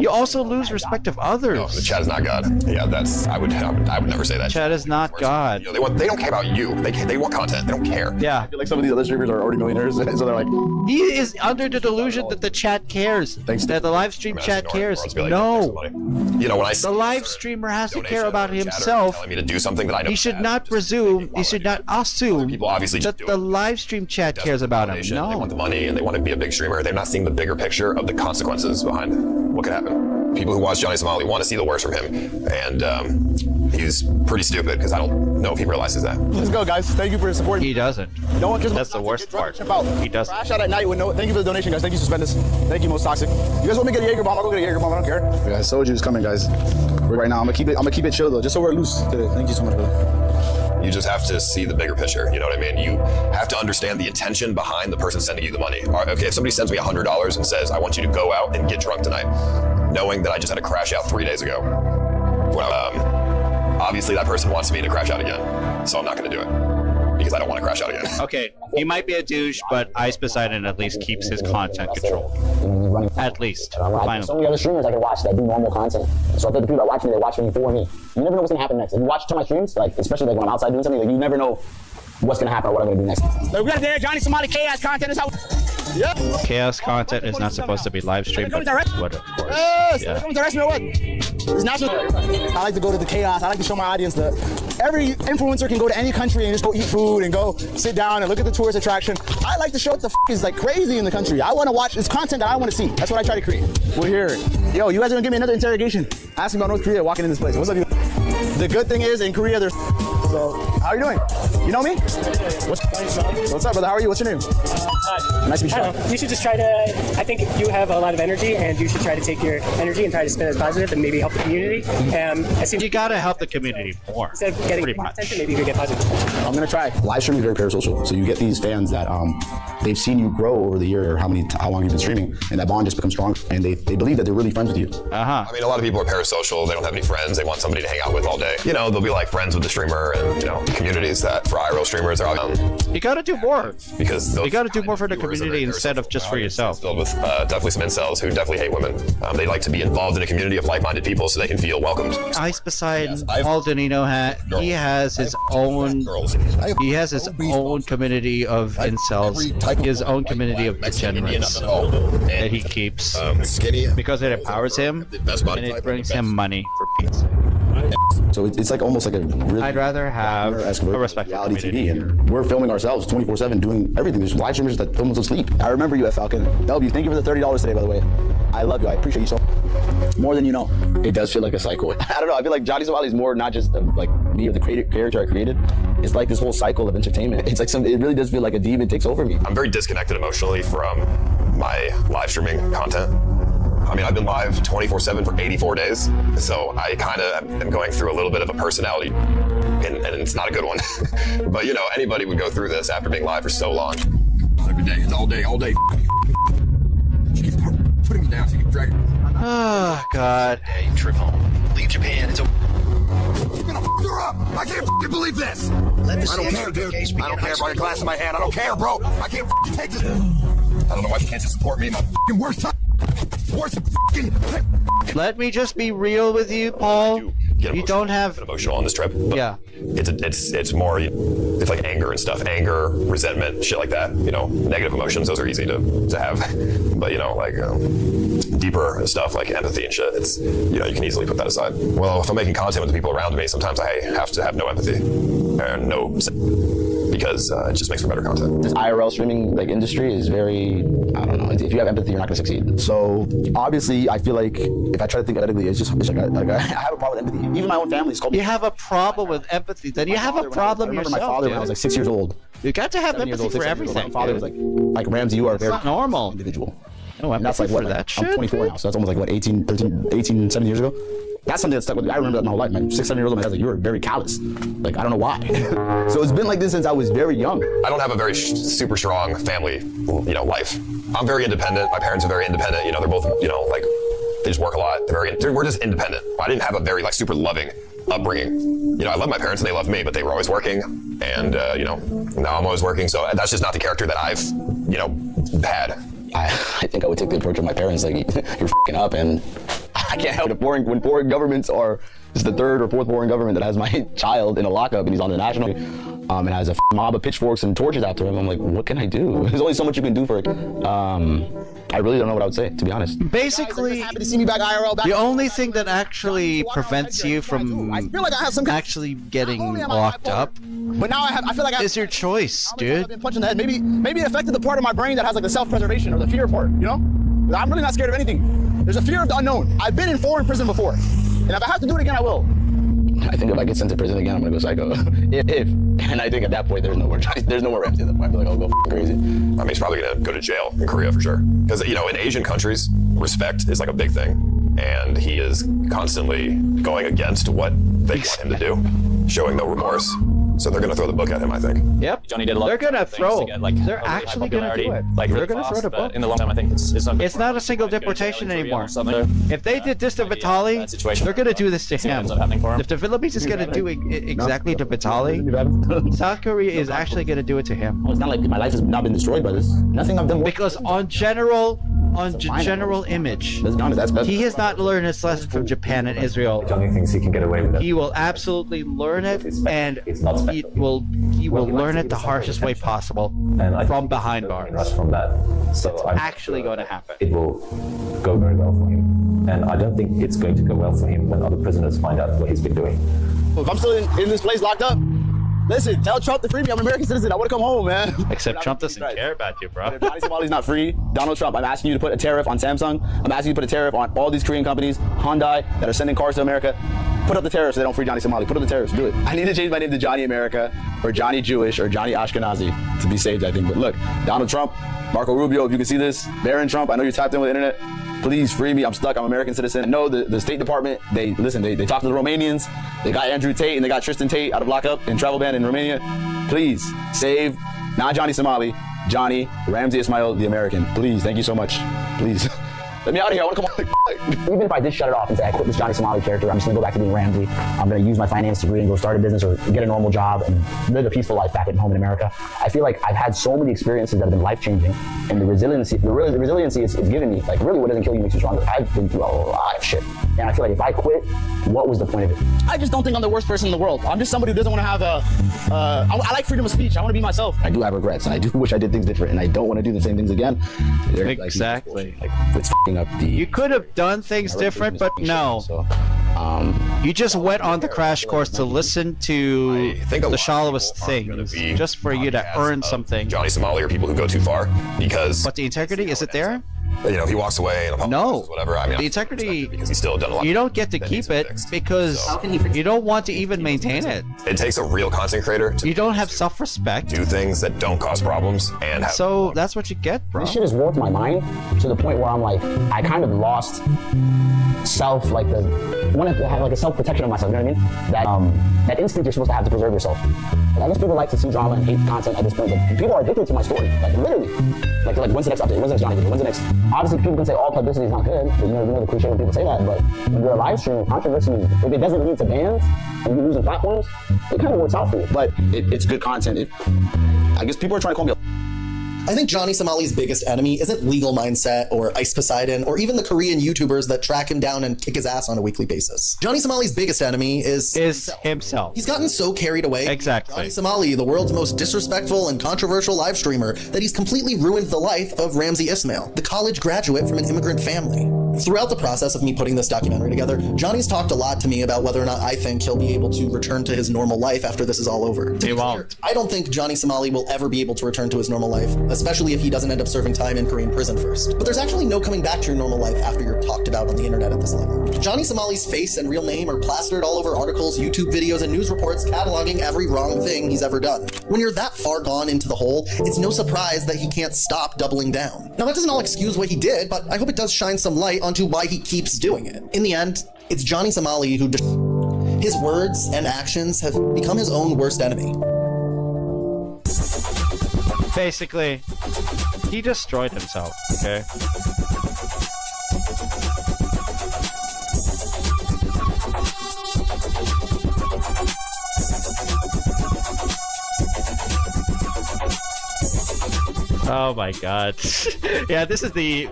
You also lose respect of others. No, the chat is not God. Yeah, I would never say that. Chat is not God. You know, they don't care about you. They want content. They don't care. Yeah. I feel like some of these other streamers are already millionaires, so they're like. He is under the delusion that the chat cares. That the live stream chat cares. No. You know, when the live streamer has to care about himself. Me to do something that I know he should not presume. He should not assume people obviously that the live stream chat cares about him. No. They want the money and they want to be a big streamer. They're not seeing the bigger picture of the consequences behind what could happen. People who watch Johnny Somali want to see the worst from him, and he's pretty stupid because I don't know if he realizes that. Let's go, guys. Thank you for your support. He doesn't. No one cares. That's the worst part. He doesn't. Crash out at night with no. Thank you for the donation, guys. Thank you, Suspendus. Thank you, Most Toxic. You guys want me to get a Jaeger bomb? I'll go get a Jaeger bomb. I don't care. Yeah, Soju's coming, guys. Right now, I'm gonna keep it chill though, just so we're loose today. Thank you so much, brother. You just have to see the bigger picture. You know what I mean? You have to understand the intention behind the person sending you the money. Okay, if somebody sends me $100 and says, I want you to go out and get drunk tonight, knowing that I just had a crash out 3 days ago, well, obviously that person wants me to crash out again. So I'm not going to do it because I don't want to crash out again. Okay, he might be a douche, but Ice Poseidon at least keeps his content control. At least. Like, so many other streamers I can watch that do normal content. So if the people that watch me, they watch me for me. You never know what's gonna happen next. If you watch to my streams, like especially like when I'm outside doing something, like you never know what's gonna happen or what I'm gonna do next. So we got there, Johnny Somali Chaos content is out. Yeah. Chaos content is not supposed to be live streamed, but what, of course. Yes, yeah. To arrest me or what? It's national. I like to go to the chaos. I like to show my audience that every influencer can go to any country and just go eat food and go sit down and look at the tourist attraction. I like to show what the is like crazy in the country. I want to watch. It's content that I want to see. That's what I try to create. We're here. Yo, you guys are gonna give me another interrogation. Asking about North Korea walking in this place. What's up, you? The good thing is in Korea there's. So how are you doing? You know me? What's up, brother? How are you? What's your name? Nice to meet you. You should just try to. I think you have a lot of energy, and you should try to take your energy and try to spin it as positive, and maybe help the community. You gotta help the community more. Instead of getting attention, maybe you could get positive. I'm gonna try. Live streaming is very parasocial, so you get these fans that they've seen you grow over the year, or how long you've been streaming, and that bond just becomes strong, and they believe that they're really friends with you. I mean, a lot of people are parasocial. They don't have any friends. They want somebody to hang out with all day. You know, they'll be like friends with the streamer, and you know, communities that for IRL streamers are you gotta do more because you gotta do more for the community instead of just for yourself. Filled with definitely some incels who definitely hate women. They like to be involved in a community of like-minded people so they can feel welcomed. Ice Poseidon, Paul Danino he has his own community of incels, his own community of degenerates that he keeps because it empowers him and it brings him money for peace. So it's like almost like a really I'd rather have a respectful reality TV, and we're filming ourselves 24/7 doing everything. There's live streamers that film us asleep. I remember you at Falcon. W, thank you for the $30 today, by the way. I love you. I appreciate you so more than you know. It does feel like a cycle. I don't know. I feel like Johnny Somali is more not just like me or the character I created. It's like this whole cycle of entertainment. It's like it really does feel like a demon takes over me. I'm very disconnected emotionally from my live streaming content. I mean, I've been live 24/7 for 84 days, so I kind of am going through a little bit of a personality, and it's not a good one. But, you know, anybody would go through this after being live for so long. Every day, it's all day. She keeps putting me down so you can drag it. Oh, God. Hey, trip home. Leave Japan, it's okay. You're gonna f her up! I can't f believe this! I don't care, dude. I don't care, bro. Your glass in my hand. I don't care, bro. I can't f take this. I don't know why she can't just support me in my f***ing worst time. Let me just be real with you, Paul. You don't have emotional on this trip. Yeah. It's more, it's like anger and stuff. Anger, resentment, shit like that. You know, negative emotions, those are easy to have. But, you know, like deeper stuff like empathy and shit, it's, you know, you can easily put that aside. Well, if I'm making content with the people around me, sometimes I have to have no empathy and no, because it just makes for better content. This IRL streaming like industry is very, I don't know, if you have empathy, you're not gonna succeed. So obviously, I feel like if I try to think ethically, it's like I have a problem with empathy. Even my own family's called me. You have a problem with empathy, then you have a problem yourself. I remember my father when I was like 6 years old. You got to have empathy for everything. My father was like Ramsey, you are a very normal individual. No, and that's like what, that shit, I'm 24 now, so that's almost like what, 18, 17 years ago? That's something that stuck with me. I remember that my whole life. My 6, 7 years old, my dad's like, you were very callous. Like, I don't know why. So it's been like this since I was very young. I don't have a very super strong family, you know, life. I'm very independent. My parents are very independent. You know, they're both, you know, like, they just work a lot. We're just independent. I didn't have a very, like, super loving upbringing. You know, I love my parents and they love me, but they were always working. And, you know, now I'm always working. So that's just not the character that I've, you know, had. I think I would take the approach of my parents, like, you're f***ing up, and I can't help it. When foreign governments are, this is the 3rd or 4th foreign government that has my child in a lockup and he's on the national, and has a mob of pitchforks and torches after him. I'm like, what can I do? There's only so much you can do for it. I really don't know what I would say, to be honest. Basically, happy to see me back IRL. The only thing that actually prevents you from actually getting locked up, but now I feel like is your choice, dude. I've been punched in the head. Maybe it affected the part of my brain that has like the self-preservation or the fear part, you know? I'm really not scared of anything. There's a fear of the unknown. I've been in foreign prison before, and if I have to do it again, I will. I think if I get sent to prison again, I'm gonna go psycho. And I think at that point, there's no more Ramsey at that point. I feel like I'll go crazy. I mean, he's probably gonna go to jail in Korea for sure. Because, you know, in Asian countries, respect is like a big thing. And he is constantly going against what they want him to do, showing no remorse. So they're gonna throw the book at him, I think. Yep. Johnny did a lot. They're gonna throw. They're actually gonna do it. They're gonna throw the book. In the long term, I think it's not a single deportation anymore. If they did this to Vitali, they're gonna do this to him. If the Philippines is gonna do exactly to Vitali, South Korea is actually gonna do it to him. It's not like my life has not been destroyed by this. Nothing I've done. Because on general image, he has not learned his lesson from Japan and Israel. Johnny thinks he can get away with it. He will absolutely learn it, and he will learn it the harshest way possible, and from behind bars. From that, so it's actually going to happen. It will go very well for him, and I don't think it's going to go well for him when other prisoners find out what he's been doing. If I'm still in this place locked up, listen, tell Trump to free me. I'm an American citizen. I want to come home, man. Except Trump doesn't care about you, bro. If Johnny Somali's not free, Donald Trump, I'm asking you to put a tariff on Samsung. I'm asking you to put a tariff on all these Korean companies, Hyundai, that are sending cars to America. Put up the tariffs so they don't free Johnny Somali. Put up the tariffs. Do it. I need to change my name to Johnny America or Johnny Jewish or Johnny Ashkenazi to be saved, I think. But look, Donald Trump, Marco Rubio, if you can see this, Barron Trump, I know you're tapped in with the internet. Please free me. I'm stuck. I'm an American citizen. No, the State Department, they talked to the Romanians. They got Andrew Tate and they got Tristan Tate out of lockup in travel ban in Romania. Please save, not Johnny Somali, Johnny Ramsey Ismail, the American. Please, thank you so much. Please. Let me out of here. I want to come on. Even if I did shut it off and say I quit this Johnny Somali character, I'm just going to go back to being Ramsey. I'm going to use my finance degree and go start a business or get a normal job and live a peaceful life back at home in America. I feel like I've had so many experiences that have been life-changing, and the resiliency it's given me, like, really what doesn't kill you makes you stronger. I've been through a lot of shit, and I feel like if I quit, what was the point of it? I just don't think I'm the worst person in the world. I'm just somebody who doesn't want to have I like freedom of speech. I want to be myself. I do have regrets, and I do wish I did things different, and I don't want to do the same things again. Exactly. Like, it's f***ing up the... You could have done things different, but no. So, you just went on the crash course to listen to the shallowest things, just for you to earn something. Johnny Somali or people who go too far, because... But the integrity, is it there? You know, if he walks away and apologizes, whatever. I mean, the integrity, because he's still done a lot. You don't get to keep it because you don't want to even maintain it. It takes a real content creator to you don't have self-respect, do things that don't cause problems, and have so that's what you get, bro. This shit has warped my mind to the point where I'm like, I kind of lost self, like I want to have like a self-protection of myself. You know what I mean? That instinct you're supposed to have to preserve yourself. Like, I guess people like to see drama and hate content at this point, but people are addicted to my story. Like, literally. Like, when's the next update? When's the next Johnny video? When's the next? Obviously, people can say all publicity is not good, but you know the cliche when people say that, but when you're a live stream, controversy, if it doesn't lead to bans and you're losing platforms, it kind of works out for you. But it's good content. I guess people are trying to call me I think Johnny Somali's biggest enemy isn't Legal Mindset or Ice Poseidon or even the Korean YouTubers that track him down and kick his ass on a weekly basis. Johnny Somali's biggest enemy is himself. He's gotten so carried away. Exactly. Johnny Somali, the world's most disrespectful and controversial live streamer, that he's completely ruined the life of Ramsey Ismail, the college graduate from an immigrant family. Throughout the process of me putting this documentary together, Johnny's talked a lot to me about whether or not I think he'll be able to return to his normal life after this is all over. He won't. I don't think Johnny Somali will ever be able to return to his normal life, especially if he doesn't end up serving time in Korean prison first. But there's actually no coming back to your normal life after you're talked about on the internet at this level. Johnny Somali's face and real name are plastered all over articles, YouTube videos, and news reports cataloging every wrong thing he's ever done. When you're that far gone into the hole, it's no surprise that he can't stop doubling down. Now, that doesn't all excuse what he did, but I hope it does shine some light onto why he keeps doing it. In the end, it's Johnny Somali who his words and actions have become his own worst enemy. Basically, he destroyed himself, okay? Oh my god. Yeah, this is the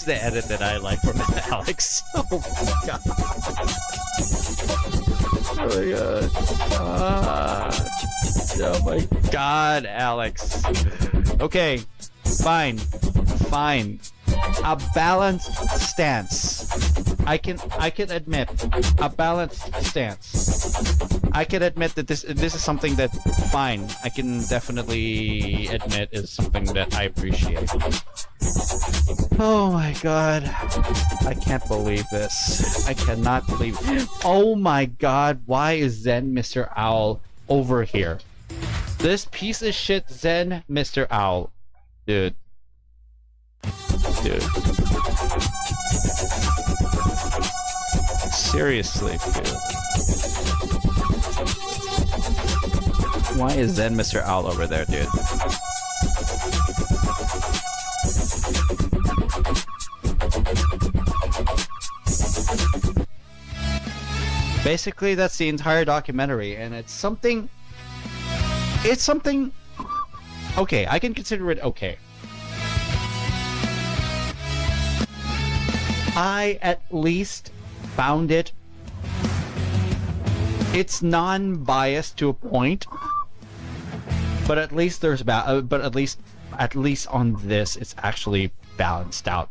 edit that I like from Alex. Oh my god. Oh my god, Alex. Okay, fine. A balanced stance. I can admit a balanced stance. I can admit that this is something that fine. I can definitely admit is something that I appreciate. Oh my god. I can't believe this. I cannot believe it. Oh my god, why is Zen Mr. Owl over here? This piece of shit Zen Mr. Owl. Dude. Seriously, dude. Why is Zen Mr. Owl over there, dude? Basically, that's the entire documentary, and it's something... Okay, I can consider it okay. I at least found it. It's non-biased to a point, but at least there's but at least on this, it's actually balanced out.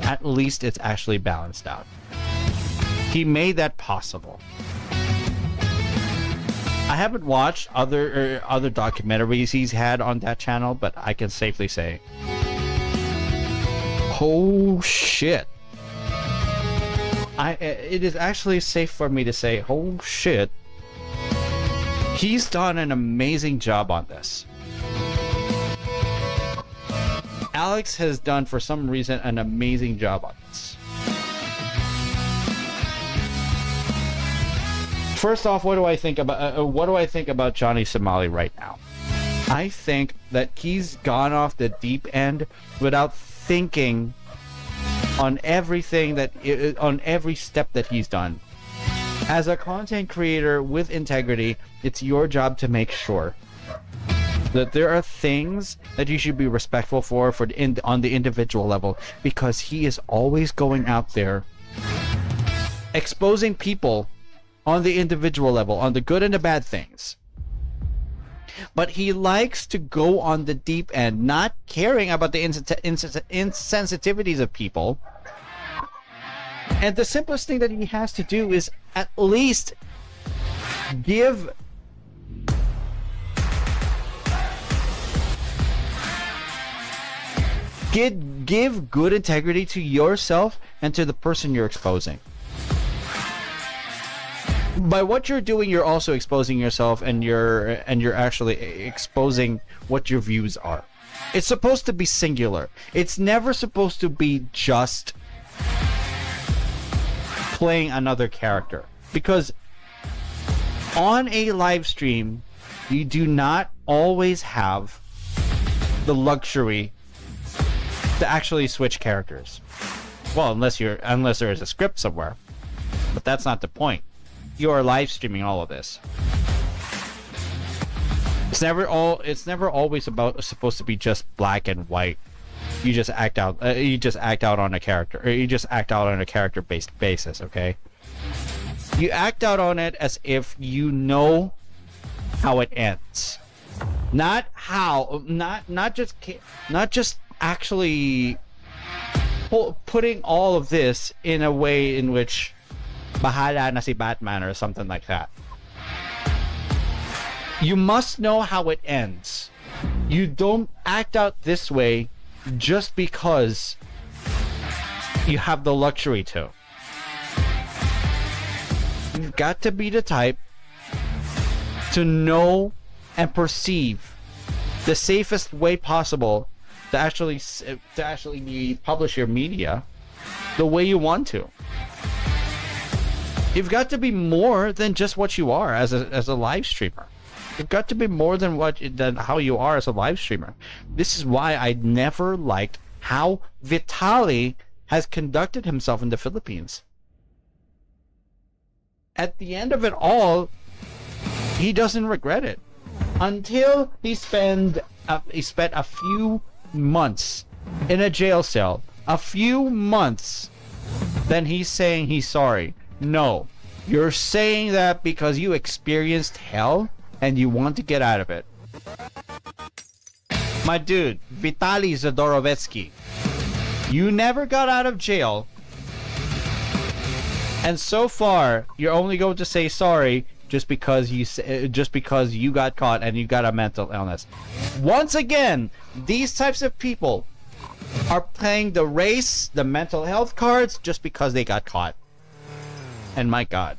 At least it's actually balanced out. He made that possible. I haven't watched other documentaries he's had on that channel, but I can safely say, oh shit. It is actually safe for me to say, oh shit. He's done an amazing job on this. Alex has done, for some reason, an amazing job on this. First off, what do I think about Johnny Somali right now? I think that he's gone off the deep end without thinking on everything on every step that he's done. As a content creator with integrity, it's your job to make sure that there are things that you should be respectful for on the individual level, because he is always going out there exposing people on the individual level, on the good and the bad things. But he likes to go on the deep end, not caring about the insensitivities of people. And the simplest thing that he has to do is at least give good integrity to yourself and to the person you're exposing. By what you're doing, you're also exposing yourself, and you're actually exposing what your views are. It's supposed to be singular. It's never supposed to be just playing another character, because on a live stream you do not always have the luxury to actually switch characters. Well, unless there is a script somewhere, but that's not the point. You are live streaming all of this. It's never always supposed to be just black and white. You just act out on a character, or you just act out on a character-based basis, okay? You act out on it as if you know how it ends. Not just actually putting all of this in a way in which bahala na si Batman or something like that. You must know how it ends. You don't act out this way just because you have the luxury to. You've got to be the type to know and perceive the safest way possible to actually publish your media the way you want to. You've got to be more than just what you are as a live streamer. You've got to be more than how you are as a live streamer. This is why I never liked how Vitaly has conducted himself in the Philippines. At the end of it all, he doesn't regret it. Until he spent a few months in a jail cell, a few months, then he's saying he's sorry. No, you're saying that because you experienced hell and you want to get out of it. My dude, Vitaly Zadorovetsky, you never got out of jail, and so far you're only going to say sorry just because you got caught and you got a mental illness. Once again, these types of people are playing the race, the mental health cards just because they got caught. And my God,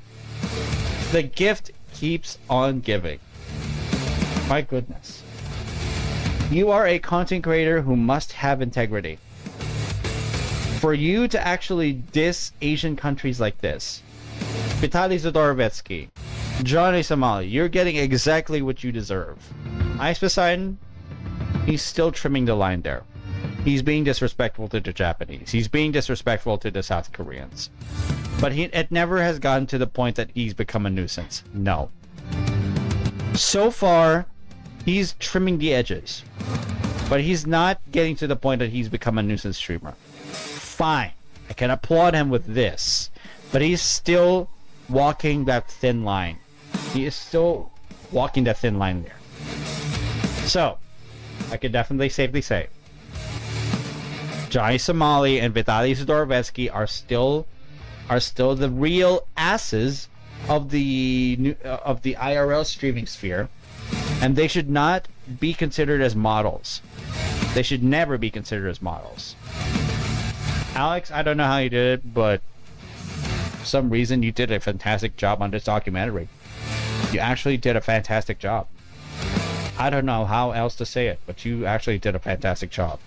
the gift keeps on giving. My goodness. You are a content creator who must have integrity. For you to actually diss Asian countries like this, Vitaly Zadorovetsky, Johnny Somali, you're getting exactly what you deserve. Ice Poseidon, he's still trimming the line there. He's being disrespectful to the Japanese. He's being disrespectful to the South Koreans. But it never has gotten to the point that he's become a nuisance. No. So far, he's trimming the edges. But he's not getting to the point that he's become a nuisance streamer. Fine. I can applaud him with this. But he's still walking that thin line. He is still walking that thin line there. So, I can definitely safely say Johnny Somali and Vitaly Zadorovetsky are still the real asses of the IRL streaming sphere, and they should not be considered as models. They should never be considered as models. Alex, I don't know how you did it, but for some reason you did a fantastic job on this documentary. You actually did a fantastic job. I don't know how else to say it, but you actually did a fantastic job.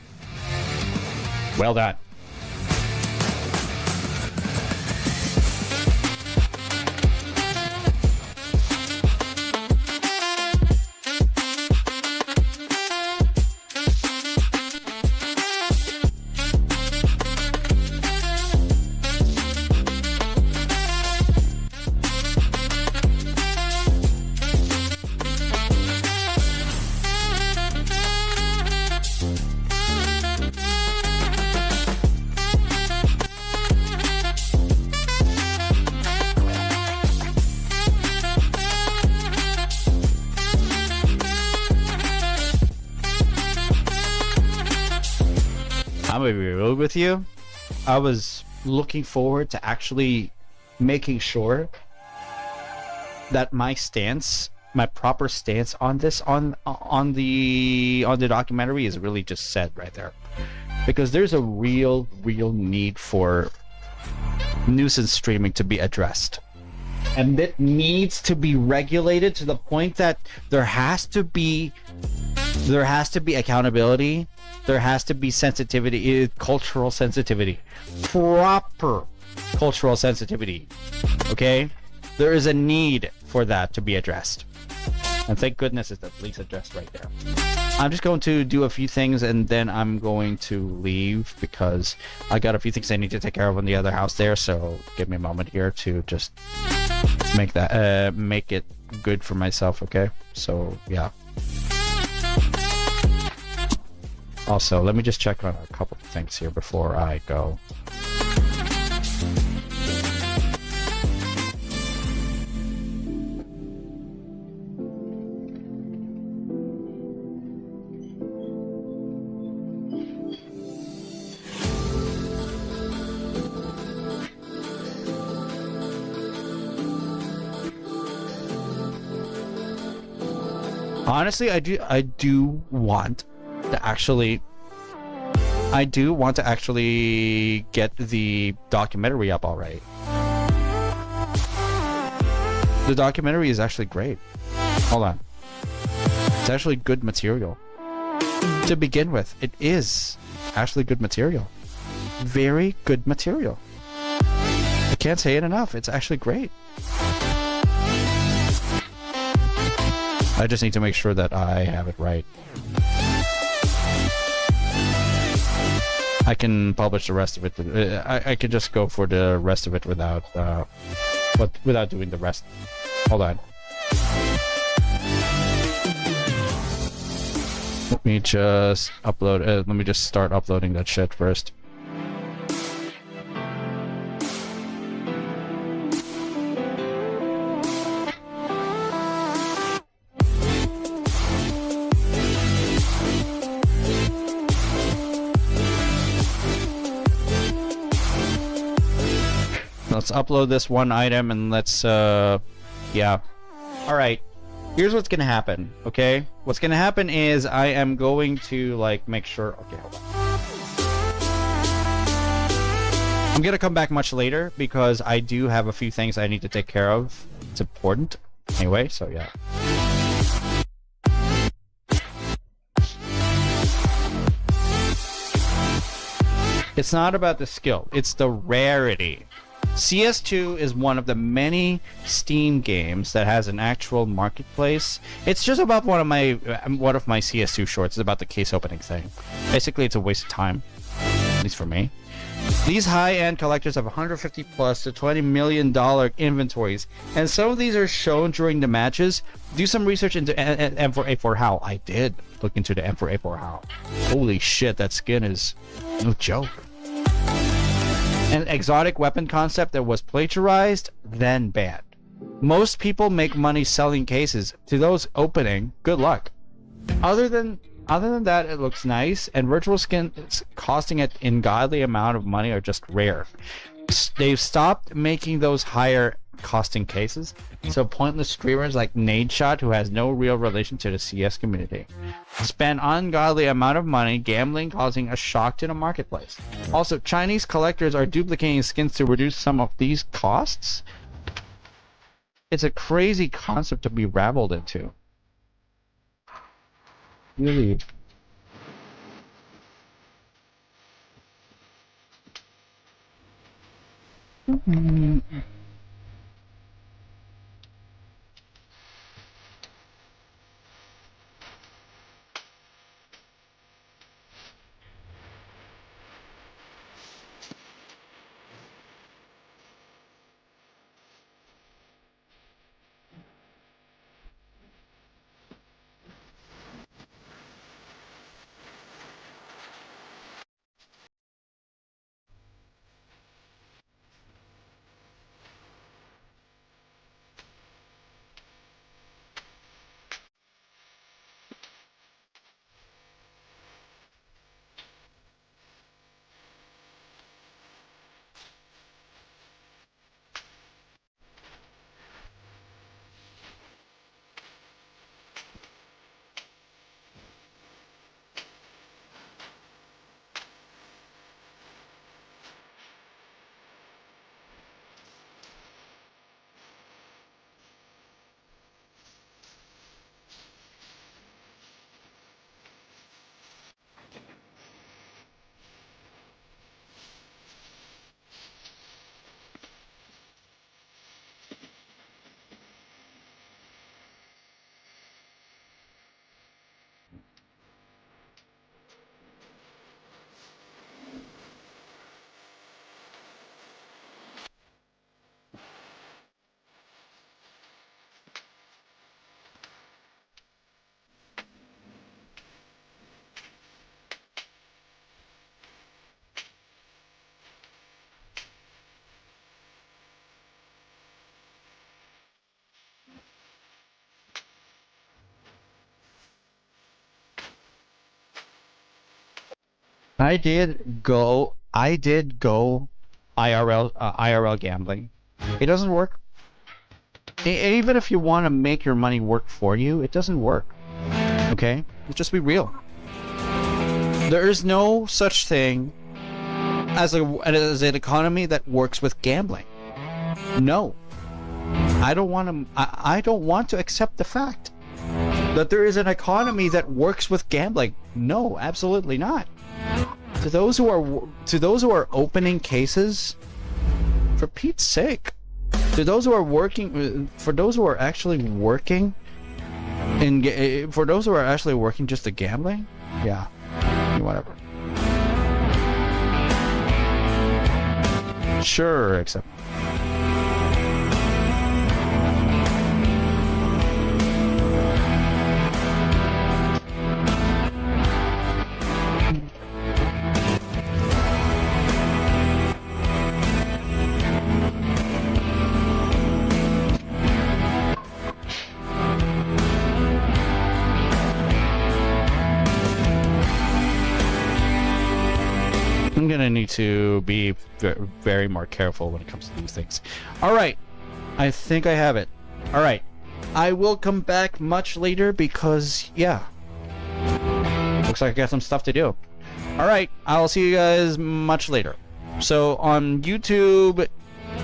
Well done. I'm gonna be real with you. I was looking forward to actually making sure that my stance, my proper stance on this, on the documentary is really just said right there, because there's a real need for nuisance streaming to be addressed, and it needs to be regulated to the point that there has to be accountability, there has to be sensitivity, cultural sensitivity, proper cultural sensitivity. Okay, there is a need for that to be addressed, and thank goodness it's at least addressed right there. I'm just going to do a few things and then I'm going to leave because I got a few things I need to take care of in the other house there, so give me a moment here to just make it good for myself. Okay, so yeah. Also, let me just check on a couple of things here before I go. Honestly, I do want to actually get the documentary up already. The documentary is actually great. Hold on. It's actually good material. To begin with, it is actually good material. Very good material. I can't say it enough. It's actually great. I just need to make sure that I have it right. I can publish the rest of it. I can just go for the rest of it without doing the rest. Hold on. Let me just upload. Let me just start uploading that shit first. Let's upload this one item and let's yeah. Alright. Here's what's gonna happen, okay? What's gonna happen is I am going to like make sure, okay, hold on. I'm gonna come back much later because I do have a few things I need to take care of. It's important. Anyway, so yeah. It's not about the skill, it's the rarity. CS2 is one of the many Steam games that has an actual marketplace. It's just about one of my CS2 shorts. It's about the case opening thing. Basically, it's a waste of time, at least for me. These high-end collectors have 150 plus to $20 million inventories, and some of these are shown during the matches. Do some research into M4A4 HAL. I did look into the M4A4 HAL. Holy shit, that skin is no joke. An exotic weapon concept that was plagiarized, then banned. Most people make money selling cases. To those opening, good luck. Other than that, it looks nice, and virtual skins costing an ungodly amount of money are just rare. They've stopped making those higher costing cases, so pointless streamers like Nadeshot, who has no real relation to the CS community, spend ungodly amount of money gambling, causing a shock to the marketplace. Also, Chinese collectors are duplicating skins to reduce some of these costs. It's a crazy concept to be rabbled into. Really. I did go IRL gambling. It doesn't work. Even if you want to make your money work for you, it doesn't work. Okay? Let's just be real. There is no such thing as an economy that works with gambling. No. I don't want to accept the fact that there is an economy that works with gambling. No, absolutely not. To those who are opening cases, for Pete's sake, to those who are working, for those who are actually working, for those who are actually working just the gambling, yeah, whatever. Sure, except. I'm gonna need to be very more careful when it comes to these things. Alright, I think I have it. Alright, I will come back much later because, yeah, looks like I got some stuff to do. Alright, I'll see you guys much later. So on YouTube,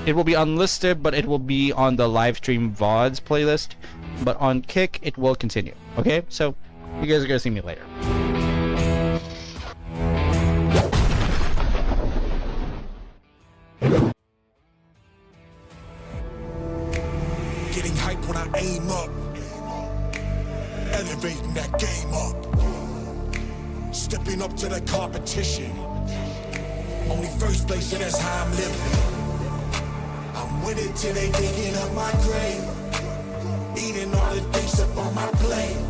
it will be unlisted, but it will be on the live stream VODs playlist. But on Kick, it will continue. Okay, so you guys are gonna see me later. Getting hype when I aim up, elevating that game up, stepping up to the competition. Only first place, yeah, that's how I'm living. I'm with it till they digging up my grave, eating all the things up on my plate.